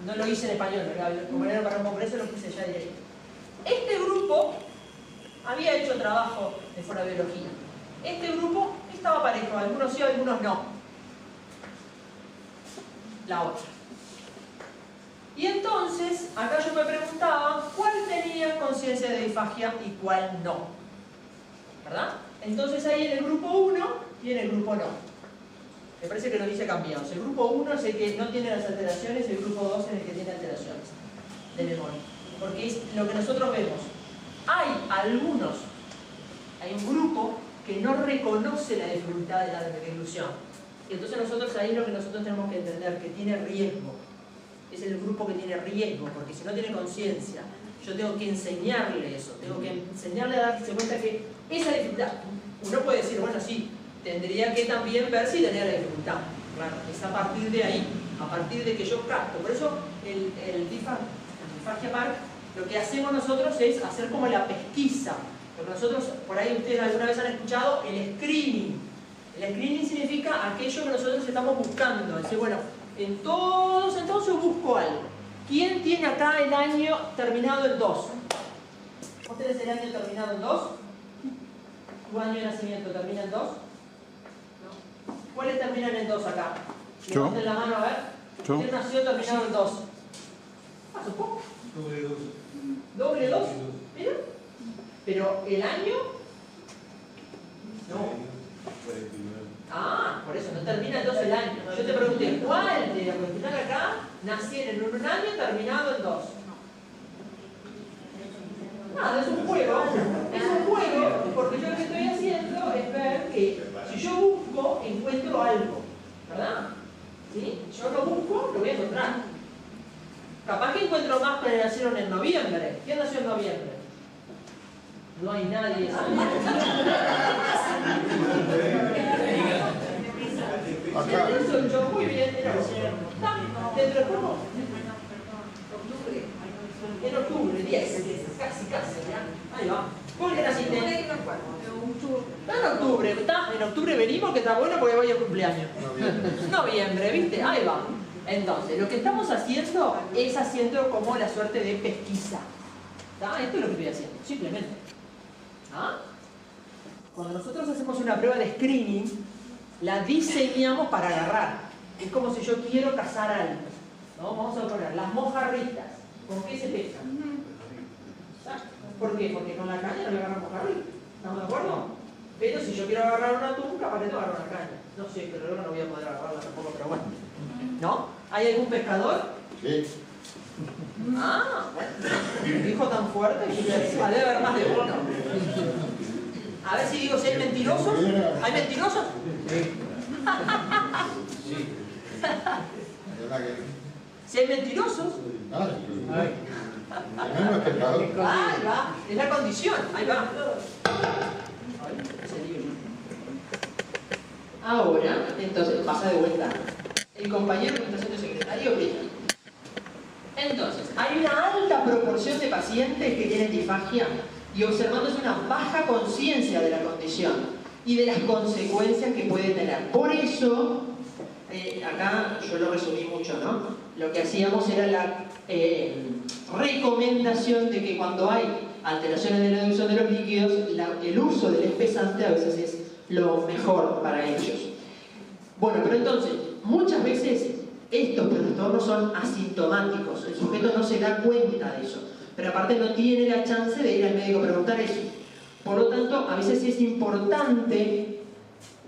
no lo hice en español, como era para un congreso lo puse ya directo. Este grupo había hecho trabajo de fonobiología. Este grupo estaba parejo, algunos sí, algunos no. La otra. Y entonces, acá yo me preguntaba cuál tenía conciencia de disfagia y cuál no. ¿Verdad? Entonces ahí en el grupo 1 y en el grupo no. Me parece que lo dice cambiados. El grupo 1 es el que no tiene las alteraciones, el grupo 2 es el que tiene alteraciones de memoria. Porque es lo que nosotros vemos. Hay un grupo que no reconoce la dificultad de la deglución. Y entonces nosotros ahí es lo que nosotros tenemos que entender, que tiene riesgo. Es el grupo que tiene riesgo, porque si no tiene conciencia, yo tengo que enseñarle eso, tengo que enseñarle a darse cuenta que esa dificultad, uno puede decir, bueno, sí, tendría que también ver si tenía la dificultad. Claro, es a partir de ahí, a partir de que yo capto. Por eso el Disfagia Park, lo que hacemos nosotros es hacer como la pesquisa. Porque nosotros, por ahí ustedes alguna vez han escuchado el screening. El screening significa aquello que nosotros estamos buscando. Es decir, bueno, en todos entonces busco algo. ¿Quién tiene acá el año terminado en 2? ¿Vos tenés el año terminado en 2? ¿Tu año de nacimiento termina en 2? ¿No? ¿Cuáles terminan en 2 acá? Levanten la mano a ver. ¿Quién nació terminado en 2? ¿Pasó poco? Doble 2. ¿Doble 2? Mira. Pero el año... No. Ah, por eso, no termina en 2 el año. Yo te pregunté, ¿cuál de la cuestión acá nacieron en un año terminado en 2? Nada, es un juego. Es un juego porque yo lo que estoy haciendo es ver que si yo busco, encuentro algo. ¿Verdad? ¿Sí? Yo lo busco, lo voy a encontrar. Capaz que encuentro más que nacieron en noviembre. ¿Quién nació en noviembre? No hay nadie. Acá. Eso yo muy bien. ¿Dentro de poco? En octubre, 10. Casi, ¿ya? Ahí va. ¿Cómo que naciste? En octubre. ¿Está? En octubre venimos, que está bueno porque voy a cumpleaños. Noviembre, ¿viste? Ahí va. Entonces, lo que estamos haciendo es haciendo como la suerte de pesquisa. ¿Está? Esto es lo que estoy haciendo, simplemente. ¿Ah? Cuando nosotros hacemos una prueba de screening, la diseñamos para agarrar. Es como si yo quiero cazar algo. ¿No? Vamos a poner las mojarritas. ¿Con qué se pescan? ¿Por qué? Porque con la caña no le agarran mojarrita. ¿Estamos de acuerdo? Pero si yo quiero agarrar un atún, capaz que no agarro una caña. No sé, pero luego no voy a poder agarrarla tampoco, pero bueno. ¿No? ¿Hay algún pescador? Sí. Ah, bueno. Dijo tan fuerte que debe haber más de uno. A ver si digo si hay mentirosos. ¿Hay mentirosos? Sí. Si hay mentirosos. No es pescador. Ahí va. Es la condición. Ahí va. Ahora, entonces, pasa de vuelta. El compañero que está haciendo secretario brilla. Entonces, hay una alta proporción de pacientes que tienen disfagia y observándose una baja conciencia de la condición y de las consecuencias que puede tener. Por eso, acá yo lo resumí mucho, ¿no? Lo que hacíamos era la recomendación de que cuando hay alteraciones de la deducción de los líquidos, el uso del espesante a veces es lo mejor para ellos. Bueno, pero entonces, muchas veces estos trastornos son asintomáticos, el sujeto no se da cuenta de eso, pero aparte no tiene la chance de ir al médico a preguntar eso. Por lo tanto, a veces es importante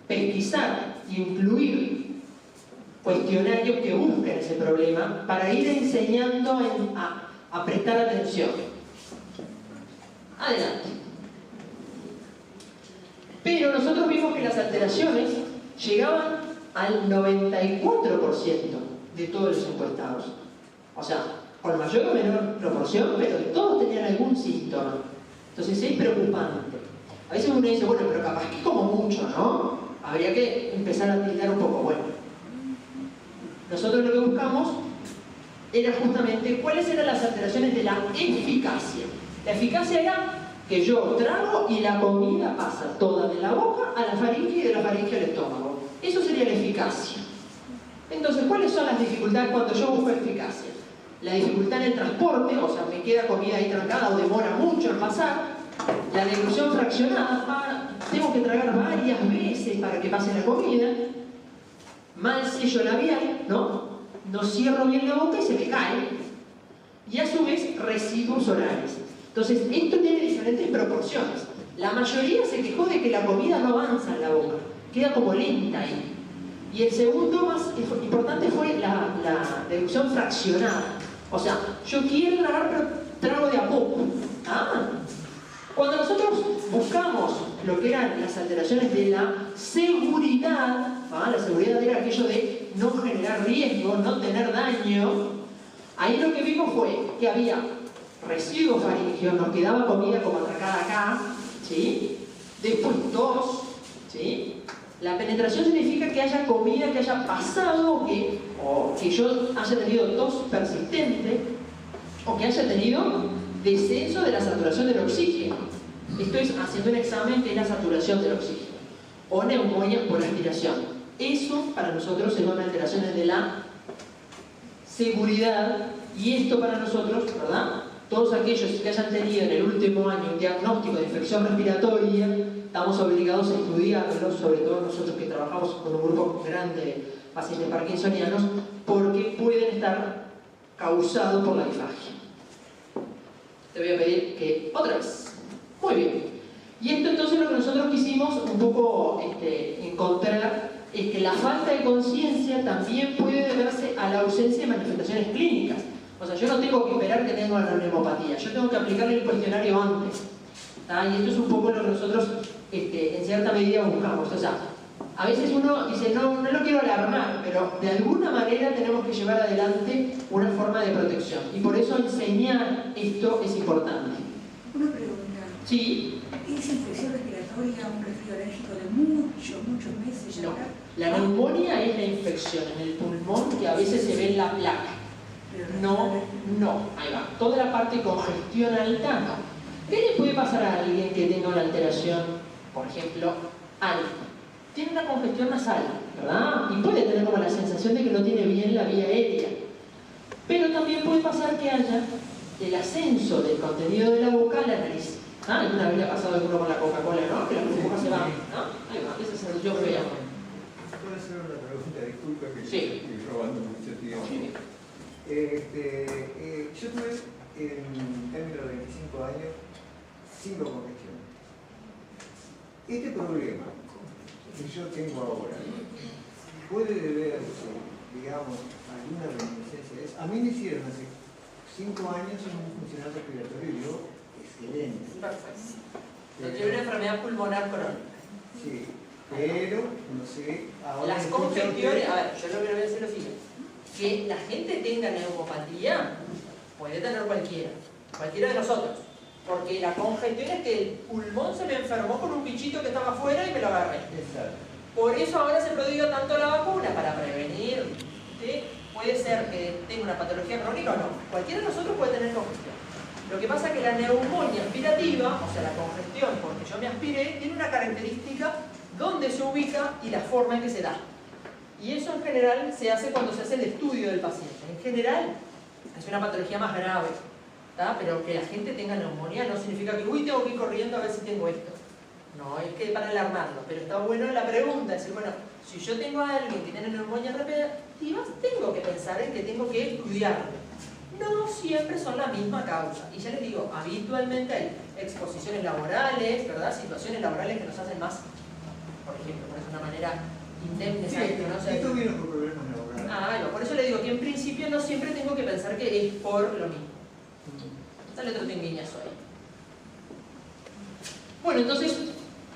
pesquisar, incluir cuestionarios que busquen ese problema para ir enseñando a prestar atención. Adelante. Pero nosotros vimos que las alteraciones llegaban al 94% de todos los encuestados. O sea, con mayor o menor proporción, pero todos tenían algún síntoma. Entonces es preocupante. A veces uno dice, bueno, pero capaz que como mucho, ¿no? Habría que empezar a tildar un poco. Bueno, nosotros lo que buscamos era justamente cuáles eran las alteraciones de la eficacia. La eficacia era que yo trago y la comida pasa toda de la boca a la faringe y de la faringe al estómago. Eso sería la eficacia. eficacia. Entonces, ¿cuáles son las dificultades cuando yo busco eficacia? La dificultad en el transporte, o sea, me queda comida ahí trancada o demora mucho en pasar. La deglución fraccionada, tengo que tragar varias veces para que pase la comida. Mal sello labial, ¿no? No cierro bien la boca y se me cae. Y a su vez, residuos orales. Entonces, esto tiene diferentes proporciones. La mayoría se quejó de que la comida no avanza en la boca, queda como lenta ahí. Y el segundo más importante fue la deglución fraccionada. O sea, yo quiero tragar, pero trago de a poco. Cuando nosotros buscamos lo que eran las alteraciones de la seguridad, la seguridad era aquello de no generar riesgo, no tener daño, ahí lo que vimos fue que había residuos faringeos, nos quedaba comida como atracada acá, ¿sí? Después tos, ¿sí? La penetración significa que haya comida que haya pasado o que yo haya tenido tos persistente o que haya tenido descenso de la saturación del oxígeno. Esto es haciendo un examen de la saturación del oxígeno o neumonía por aspiración. Eso para nosotros es una alteración de la seguridad y esto para nosotros, ¿verdad? Todos aquellos que hayan tenido en el último año un diagnóstico de infección respiratoria, estamos obligados a estudiarlo, sobre todo nosotros que trabajamos con un grupo grande de pacientes parkinsonianos, porque pueden estar causados por la disfagia. Te voy a pedir que otra vez. Muy bien. Y esto entonces lo que nosotros quisimos un poco encontrar es que la falta de conciencia también puede deberse a la ausencia de manifestaciones clínicas. O sea, yo no tengo que esperar que tenga una neumopatía, yo tengo que aplicarle el cuestionario antes. Y esto es un poco lo que nosotros en cierta medida buscamos. O sea, a veces uno dice, no lo quiero alarmar, pero de alguna manera tenemos que llevar adelante una forma de protección. Y por eso enseñar esto es importante. Una pregunta. Sí. ¿Es infección respiratoria un resfrío alérgico de muchos meses? No. La neumonía es la infección en el pulmón que a veces se ve en la placa. No. Ahí va. Toda la parte congestión alta, no. ¿Qué le puede pasar a alguien que tenga una alteración, por ejemplo, alta? Tiene una congestión nasal, ¿verdad? Y puede tener como la sensación de que no tiene bien la vía aérea. Pero también puede pasar que haya el ascenso del contenido de la boca a la nariz. Alguna vez le ha pasado a alguno con la Coca-Cola, ¿no? Que la burbuja se va, ¿no? Ahí va, esa sensación fea. ¿Puedo hacer una pregunta? Disculpa que Sí. estoy robando mucho tiempo. Sí. Yo tuve en términos de 25 años 5 congestiones. Este problema que yo tengo ahora puede deberse, digamos, a alguna reminiscencia. A mí me hicieron hace 5 años un funcional respiratorio y yo, excelente. Perfecto. No tiene una enfermedad pulmonar crónica. Sí, pero no sé. Ahora Las congestiones, a ver, yo lo que voy a hacer es lo siguiente: que la gente tenga neumopatía puede tener cualquiera de nosotros, porque la congestión es que el pulmón se me enfermó con un bichito que estaba afuera y me lo agarré. Exacto. Por eso ahora se prodiga tanto la vacuna, para prevenir. ¿Sí? Puede ser que tenga una patología crónica o no. Cualquiera de nosotros puede tener congestión. Lo que pasa es que la neumonía aspirativa, o sea, la congestión porque yo me aspiré, tiene una característica donde se ubica y la forma en que se da. Y eso en general se hace cuando se hace el estudio del paciente. En general es una patología más grave, ¿tá? Pero que la gente tenga neumonía no significa que uy, tengo que ir corriendo a ver si tengo esto. No, es que para alarmarlo. Pero está bueno la pregunta, es decir, bueno, si yo tengo a alguien que tiene neumonía respirativa, tengo que pensar en que tengo que estudiarlo. No siempre son la misma causa. Y ya les digo, habitualmente hay exposiciones laborales, ¿verdad? Situaciones laborales que nos hacen más, por ejemplo, por una manera indemne. ¿no? O sea, esto viene por problemas laborales. Por eso le digo que en principio no siempre tengo que pensar que es por lo mismo. Sale otro tinguiñazo ahí. Bueno, entonces,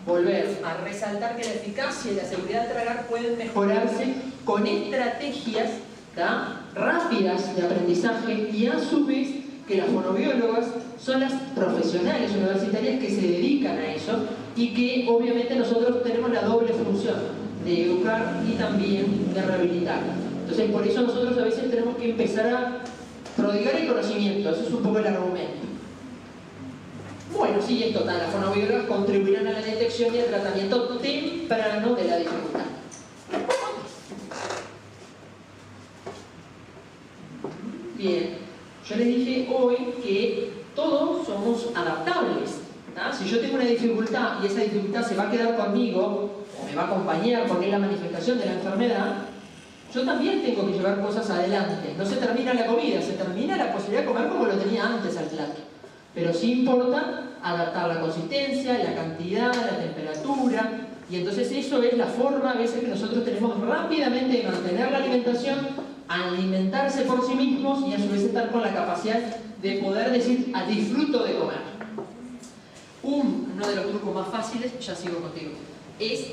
volver a resaltar que la eficacia y la seguridad al tragar pueden mejorarse con estrategias, ¿tá? rápidas de aprendizaje, y a su vez que las fonobiólogas son las profesionales universitarias que se dedican a eso y que obviamente nosotros tenemos la doble función de educar y también de rehabilitar. Entonces por eso nosotros a veces tenemos que empezar a prodigar el conocimiento, eso es un poco el argumento. Bueno, sí, en total, las fonobiólogas contribuirán a la detección y al tratamiento temprano de la dificultad. Bien, yo les dije hoy que todos somos adaptables. ¿tá? Si yo tengo una dificultad y esa dificultad se va a quedar conmigo o me va a acompañar porque es la manifestación de la enfermedad, yo también tengo que llevar cosas adelante. No se termina la comida, se termina la posibilidad de comer como lo tenía antes al plato. Pero sí importa adaptar la consistencia, la cantidad, la temperatura. Y entonces eso es la forma a veces que nosotros tenemos rápidamente de mantener la alimentación, alimentarse por sí mismos y a su vez estar con la capacidad de poder decir, disfruto de comer. Uno de los trucos más fáciles, ya sigo contigo, es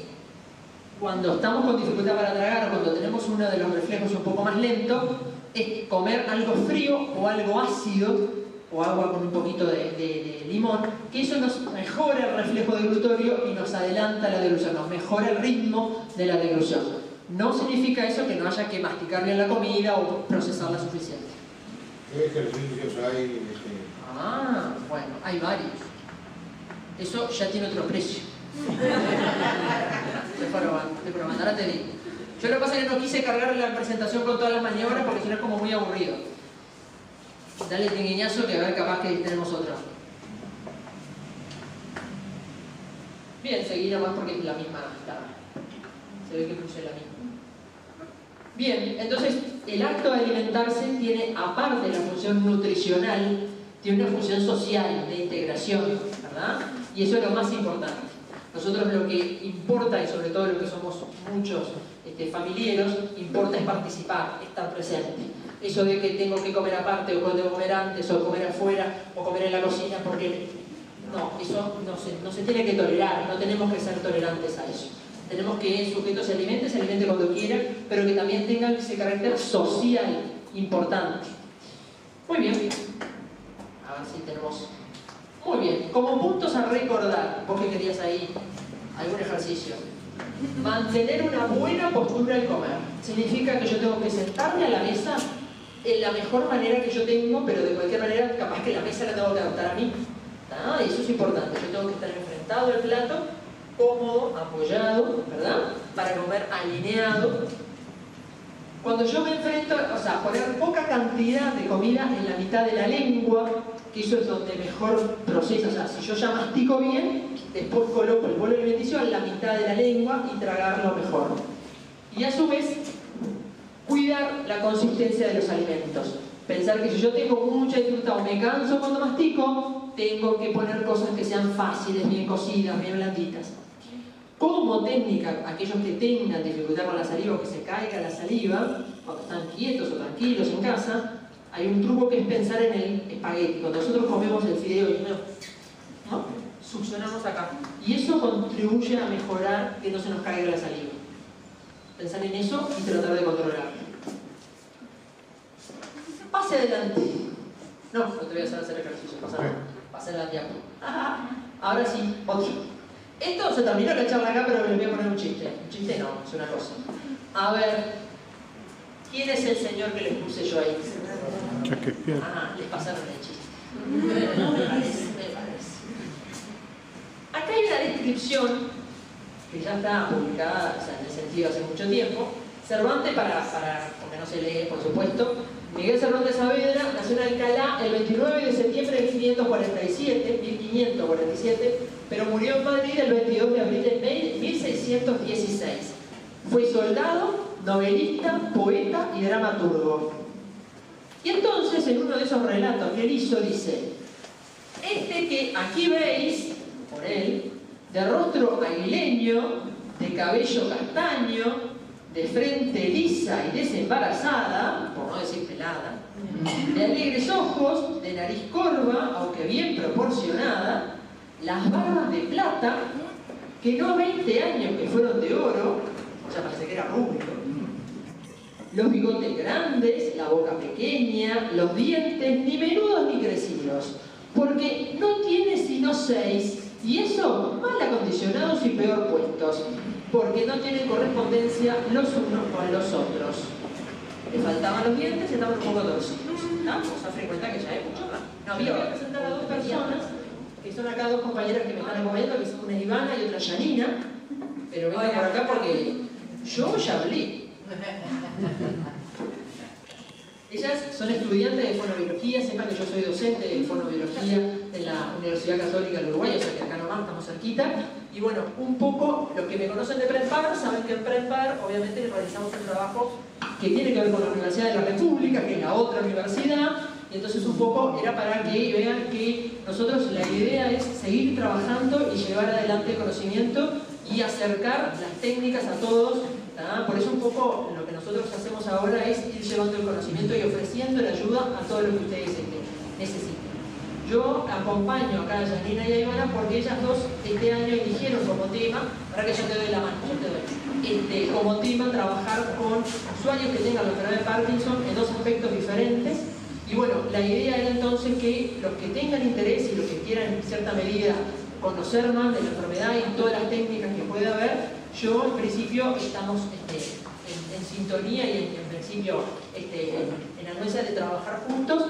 cuando estamos con dificultad para tragar o cuando tenemos uno de los reflejos un poco más lento, es comer algo frío o algo ácido o agua con un poquito de limón, que eso nos mejora el reflejo deglutorio y nos adelanta la deglución, nos mejora el ritmo de la deglución. No significa eso que no haya que masticar bien la comida o procesarla suficiente. ¿Qué ejercicios hay? Bueno, hay varios. Eso ya tiene otro precio. Te probando, ahora te digo. Yo lo que pasa es que no quise cargar la presentación con todas las maniobras porque si no es como muy aburrido. Dale tinguiñazo que a ver, capaz que tenemos otra. Bien, seguí nomás porque es la misma. Se ve que puse la misma. Bien, entonces el acto de alimentarse tiene, aparte de la función nutricional, tiene una función social, de integración, ¿verdad? Y eso es lo más importante. Nosotros lo que importa, y sobre todo lo que somos muchos familiares, importa es participar, estar presente. Eso de que tengo que comer aparte, o tengo que comer antes, o comer afuera, o comer en la cocina, porque no, eso no se tiene que tolerar, no tenemos que ser tolerantes a eso. Tenemos que el sujeto se alimente cuando quiera, pero que también tenga ese carácter social importante. Muy bien. A ver si tenemos... Muy bien. Como puntos a recordar, vos que querías ahí algún ejercicio. Mantener una buena postura al comer. Significa que yo tengo que sentarme a la mesa en la mejor manera que yo tengo, pero de cualquier manera capaz que la mesa la tengo que adaptar a mí. ¿Ah? Eso es importante. Yo tengo que estar enfrentado al plato, cómodo, apoyado, ¿verdad? Para comer alineado. Cuando yo me enfrento, o sea, poner poca cantidad de comida en la mitad de la lengua, que eso es donde mejor procesa. O sea, si yo ya mastico bien, después coloco el bolo alimenticio en la mitad de la lengua y tragarlo mejor. Y a su vez, cuidar la consistencia de los alimentos. Pensar que si yo tengo mucha dificultad o me canso cuando mastico, tengo que poner cosas que sean fáciles, bien cocidas, bien blanditas. Como técnica, aquellos que tengan dificultad con la saliva o que se caiga la saliva, cuando están quietos o tranquilos en casa, hay un truco que es pensar en el espagueti. Cuando nosotros comemos el fideo, ¿no? Succionamos acá. Y eso contribuye a mejorar que no se nos caiga la saliva. Pensar en eso y tratar de controlarlo. Pase adelante. No te voy a hacer ejercicio. Pase adelante aquí. Ahora sí, otro. Esto se terminó la charla acá, pero les voy a poner un chiste. Un chiste no, es una cosa. A ver, ¿quién es el señor que les puse yo ahí? Les pasaron el chiste. Me parece. Acá hay una descripción que ya está publicada, o sea, en el sentido hace mucho tiempo. Cervantes, porque no se lee, por supuesto, Miguel Cervantes Saavedra nació en Alcalá el 29 de septiembre de 1547, pero murió en Madrid el 22 de abril de 1616. Fue soldado, novelista, poeta y dramaturgo. Y entonces, en uno de esos relatos que él hizo, dice: este que aquí veis, por él, de rostro aguileño, de cabello castaño, de frente lisa y desembarazada, por no decir pelada, de alegres ojos, de nariz corva, aunque bien proporcionada, las barbas de plata, que no 20 años que fueron de oro, o sea, parece que era rubio, los bigotes grandes, la boca pequeña, los dientes ni menudos ni crecidos, porque no tiene sino 6, y eso mal acondicionados y peor puestos, porque no tienen correspondencia los unos con los otros. Le faltaban los dientes y estaban un poco torcidos. ¿No? Cosa frecuente que ya hay mucho más. No, voy a presentar a dos personas, que son acá dos compañeras que me están acompañando, que son una Ivana y otra Yanina, pero vengan por acá porque yo ya hablé. Ellas son estudiantes de fonobiología, sepan que yo soy docente de fonobiología en la Universidad Católica del Uruguay, o sea que acá nomás estamos cerquita. Y bueno, un poco los que me conocen de Prempar saben que en Prempar obviamente realizamos un trabajo que tiene que ver con la Universidad de la República, que es la otra universidad, y entonces un poco era para que vean que nosotros la idea es seguir trabajando y llevar adelante el conocimiento y acercar las técnicas a todos. Por eso un poco lo que nosotros hacemos ahora es ir llevando el conocimiento y ofreciendo la ayuda a todo lo que ustedes necesiten. Yo acompaño acá a Janina y a Ivana porque ellas dos este año eligieron como tema, para que yo te doy la mano, yo te doy, como tema trabajar con usuarios que tengan la enfermedad de Parkinson en dos aspectos diferentes. Y bueno, la idea era entonces que los que tengan interés y los que quieran en cierta medida conocer más de la enfermedad y todas las técnicas que puede haber, yo en principio estamos en sintonía y en principio en anuencia de trabajar juntos,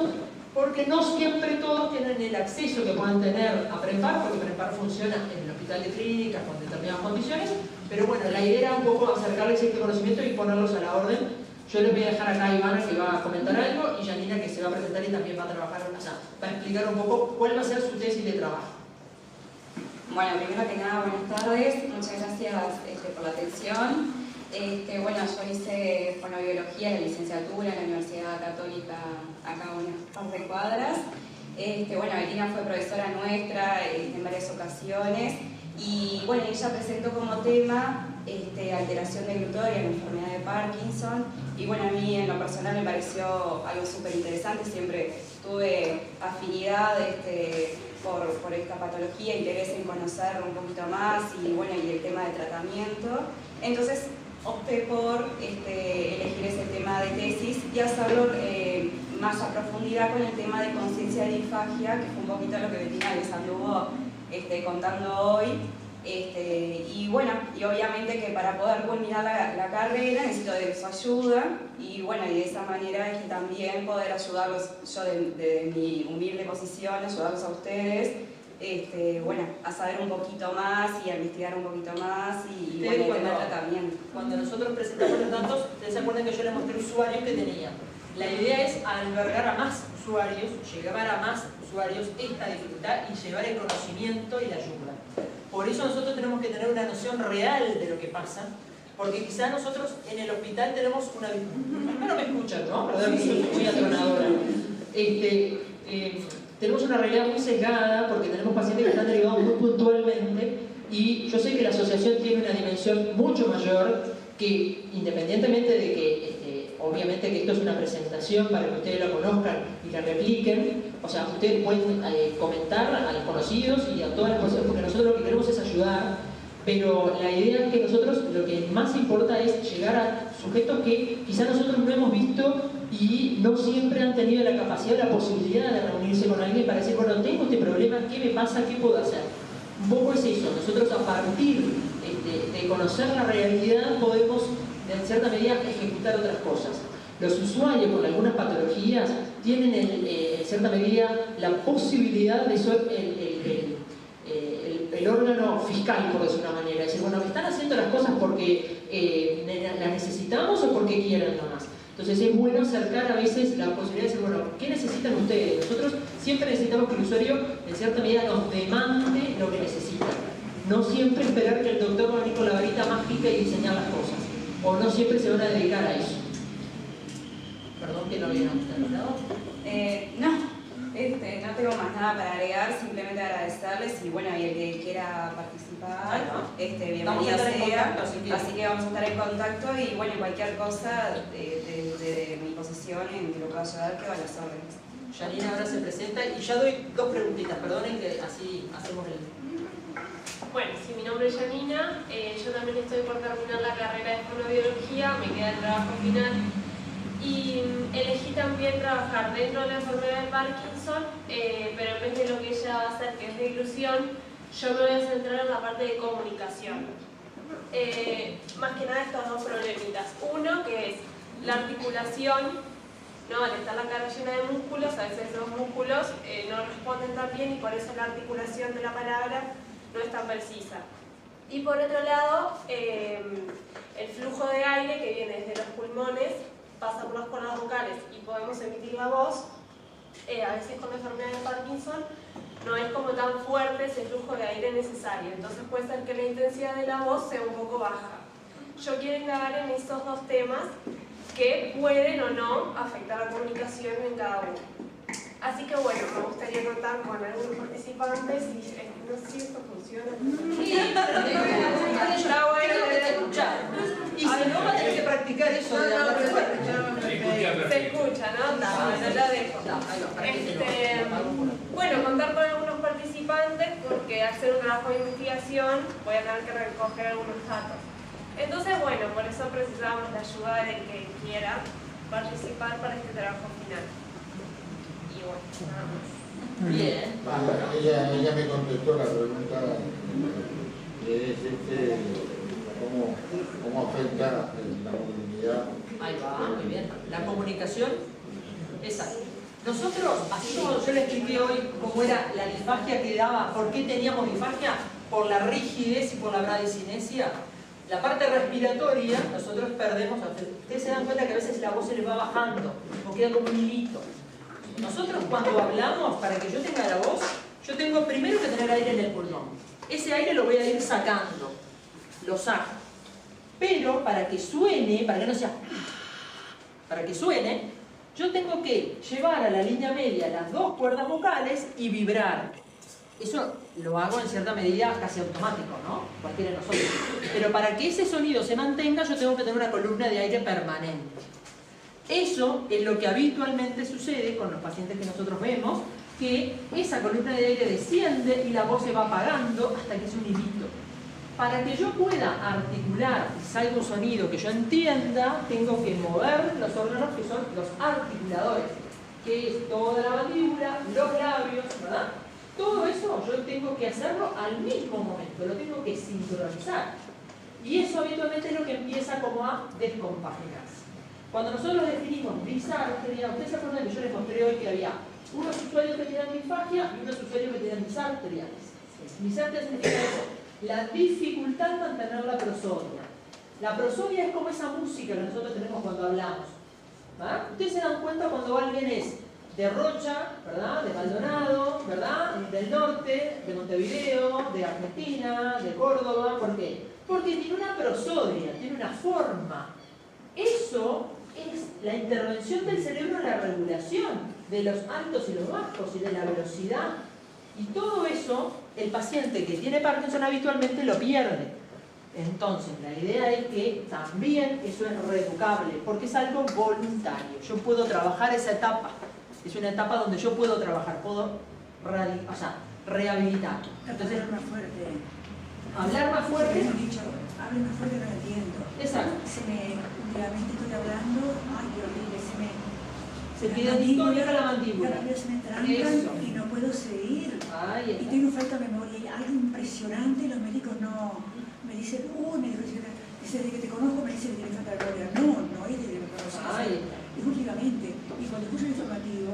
porque no siempre todos tienen el acceso que puedan tener a Prempar, porque Prempar funciona en el hospital de clínicas con determinadas condiciones, pero bueno, la idea era un poco acercarles este conocimiento y ponerlos a la orden. Yo les voy a dejar acá a Ivana que va a comentar algo y Janina que se va a presentar y también va a trabajar, o sea, va a explicar un poco cuál va a ser su tesis de trabajo. Bueno, primero que nada, buenas tardes, muchas gracias por la atención. Bueno, yo hice fonobiología de licenciatura en la Universidad Católica, acá a unas par de cuadras. Bueno, Belina fue profesora nuestra en varias ocasiones y bueno, ella presentó como tema alteración de glutoria en la enfermedad de Parkinson y bueno, a mí en lo personal me pareció algo súper interesante, siempre tuve afinidad por esta patología, interés en conocerlo un poquito más y bueno, y el tema de tratamiento. Entonces opté por elegir ese tema de tesis y hacerlo más a profundidad con el tema de conciencia de disfagia, que fue un poquito lo que Bettina les anduvo contando hoy. Y bueno, y obviamente que para poder culminar la carrera necesito de su ayuda y bueno, y de esa manera es que también poder ayudarlos, yo de mi humilde posición, ayudarlos a ustedes, bueno, a saber un poquito más y a investigar un poquito más y bueno, tener tratamiento. Cuando nosotros presentamos los datos, ustedes se acuerdan que yo les mostré usuarios que tenía. La idea es albergar a más usuarios, llevar a más usuarios esta dificultad y llevar el conocimiento y la ayuda. Por eso nosotros tenemos que tener una noción real de lo que pasa, porque quizás nosotros en el hospital tenemos una... No me escuchan, ¿no? Perdón, que soy muy atronadora. Tenemos una realidad muy sesgada porque tenemos pacientes que están derivados muy puntualmente y yo sé que la asociación tiene una dimensión mucho mayor que, independientemente de que obviamente que esto es una presentación para que ustedes la conozcan y la repliquen, o sea, ustedes pueden comentar a los conocidos y a todas las cosas, porque nosotros lo que queremos es ayudar, pero la idea es que nosotros lo que más importa es llegar a sujetos que quizás nosotros no hemos visto y no siempre han tenido la capacidad o la posibilidad de reunirse con alguien para decir, bueno, tengo este problema, ¿qué me pasa? ¿Qué puedo hacer? Un poco es eso, nosotros a partir de conocer la realidad podemos en cierta medida ejecutar otras cosas. Los usuarios con algunas patologías tienen en cierta medida la posibilidad de ser el órgano fiscal, por decir una manera. Es decir, bueno, ¿están haciendo las cosas porque las necesitamos o porque quieren nomás? Entonces es bueno acercar a veces la posibilidad de decir, bueno, ¿qué necesitan ustedes? Nosotros siempre necesitamos que el usuario en cierta medida nos demande lo que necesita. No siempre esperar que el doctor va a venir con la varita mágica y diseñar las cosas. O no siempre se van a dedicar a eso. Perdón que no habíamos terminado. No tengo más nada para agregar, simplemente agradecerles y bueno, y el que quiera participar, bienvenida sea. Así que vamos a estar en contacto y bueno, cualquier cosa de mi posición en que lo pueda ayudar, que va a las órdenes. Janina ahora se presenta y ya doy dos preguntitas, perdonen que así hacemos el... Bueno, sí, mi nombre es Janina, yo también estoy por terminar la carrera de fonobiología, me queda el trabajo final y elegí también trabajar dentro de la enfermedad de Parkinson, pero en vez de lo que ella va a hacer, que es de inclusión, yo me voy a centrar en la parte de comunicación. Más que nada estos dos problemitas. Uno, que es la articulación, ¿no? Al estar la cara llena de músculos, a veces los músculos no responden tan bien y por eso la articulación de la palabra no es tan precisa. Y por otro lado, el flujo de aire que viene desde los pulmones pasa por las cuerdas vocales y podemos emitir la voz, a veces con la enfermedad de Parkinson no es como tan fuerte ese flujo de aire necesario, entonces puede ser que la intensidad de la voz sea un poco baja. Yo quiero indagar en estos dos temas que pueden o no afectar la comunicación en cada uno. Así que bueno, me gustaría contar con algunos participantes y no sé si esto funciona. Sí, está bueno de escuchar. Y si no, va a tener que practicar eso de hablar fuerte. Se escucha, ¿no? Bueno, la dejo. Bueno, contar con algunos participantes porque al hacer un trabajo de investigación voy a tener que recoger algunos datos. Entonces, bueno, por eso precisamos la ayuda del que quiera participar para este trabajo final. Y bueno, nada más. Bien. Ella me contestó la pregunta de cómo afecta la comunidad. Ahí va, muy bien. La comunicación, exacto. Nosotros, así como yo le expliqué hoy cómo era la disfagia que daba, por qué teníamos disfagia, por la rigidez y por la bradicinesia, la parte respiratoria, nosotros perdemos. Ustedes se dan cuenta que a veces la voz se les va bajando, o queda como un hilito. Nosotros cuando hablamos, para que yo tenga la voz, yo tengo primero que tener aire en el pulmón. Ese aire lo voy a ir sacando, lo saco. Pero para que suene, para que no sea... Para que suene, yo tengo que llevar a la línea media las dos cuerdas vocales y vibrar. Eso lo hago en cierta medida casi automático, ¿no? Cualquiera de nosotros. Pero para que ese sonido se mantenga, yo tengo que tener una columna de aire permanente. Eso es lo que habitualmente sucede con los pacientes que nosotros vemos, que esa columna de aire desciende y la voz se va apagando hasta que es un hilito. Para que yo pueda articular y salga un sonido que yo entienda, tengo que mover los órganos que son los articuladores, que es toda la mandíbula, los labios, ¿verdad? Todo eso yo tengo que hacerlo al mismo momento, lo tengo que sincronizar. Y eso habitualmente es lo que empieza como a descompaginarse. Cuando nosotros definimos disartria, ustedes se acuerdan que yo les mostré hoy que había unos usuarios que tenían disfagia y unos usuarios que tenían disartrias. Disartria significa eso, la dificultad de mantener la prosodia. La prosodia es como esa música que nosotros tenemos cuando hablamos. ¿Va? Ustedes se dan cuenta cuando alguien es de Rocha, ¿verdad? De Maldonado, ¿verdad? Del norte, de Montevideo, de Argentina, de Córdoba. ¿Por qué? Porque tiene una prosodia, tiene una forma. Eso es la intervención del cerebro en la regulación de los altos y los bajos y de la velocidad. Y todo eso, el paciente que tiene Parkinson habitualmente lo pierde. Entonces, la idea es que también eso es reeducable, porque es algo voluntario. Yo puedo trabajar esa etapa. Es una etapa donde yo puedo trabajar, puedo rehabilitar. Entonces, hablar más fuerte. Hablar más fuerte. Hemos dicho, hable más fuerte, no lo entiendo. Exacto. Últimamente estoy hablando, ay, qué horrible, se queda distónica la mandíbula. Se me trancan y no puedo seguir. Y tengo falta de memoria. Y algo impresionante, los médicos no me dicen, desde que te conozco me dicen que tienes falta de memoria. No es desde que me conoces. Es últimamente. Y cuando escucho el informativo,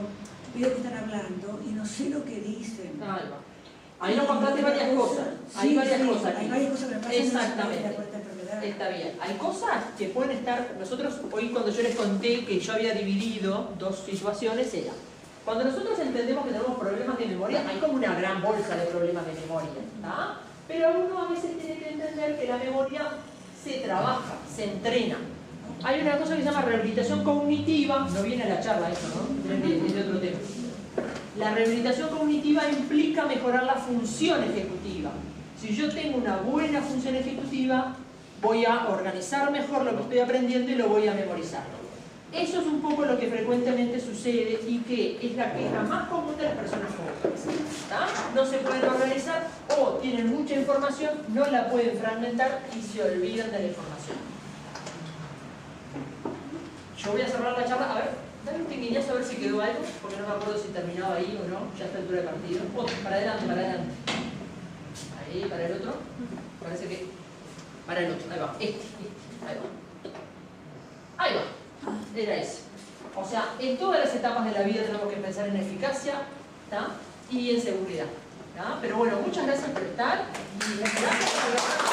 veo que están hablando y no sé lo que dicen. Ahí nos contaste varias cosas. Hay varias cosas que me pasan. Exactamente. Está bien. Hay cosas que pueden estar... Nosotros, hoy cuando yo les conté que yo había dividido dos situaciones, era... Cuando nosotros entendemos que tenemos problemas de memoria, hay como una gran bolsa de problemas de memoria, ¿está? Pero uno a veces tiene que entender que la memoria se trabaja, se entrena. Hay una cosa que se llama rehabilitación cognitiva, no viene a la charla eso, ¿no? Es de otro tema. La rehabilitación cognitiva implica mejorar la función ejecutiva. Si yo tengo una buena función ejecutiva, voy a organizar mejor lo que estoy aprendiendo y lo voy a memorizar. Eso es un poco lo que frecuentemente sucede y que es la queja más común de las personas jóvenes. No se pueden organizar o tienen mucha información, no la pueden fragmentar y se olvidan de la información. Yo voy a cerrar la charla. A ver, dame un pequeñazo a ver si quedó algo, porque no me acuerdo si terminaba ahí o no, ya está a altura de partido. Para adelante, para adelante. Ahí, para el otro. Parece que... Para el otro, ahí va. Ahí va. Ahí va. Era ese. O sea, en todas las etapas de la vida tenemos que pensar en eficacia, ¿tá? Y en seguridad, ¿tá? Pero bueno, muchas gracias por estar y gracias por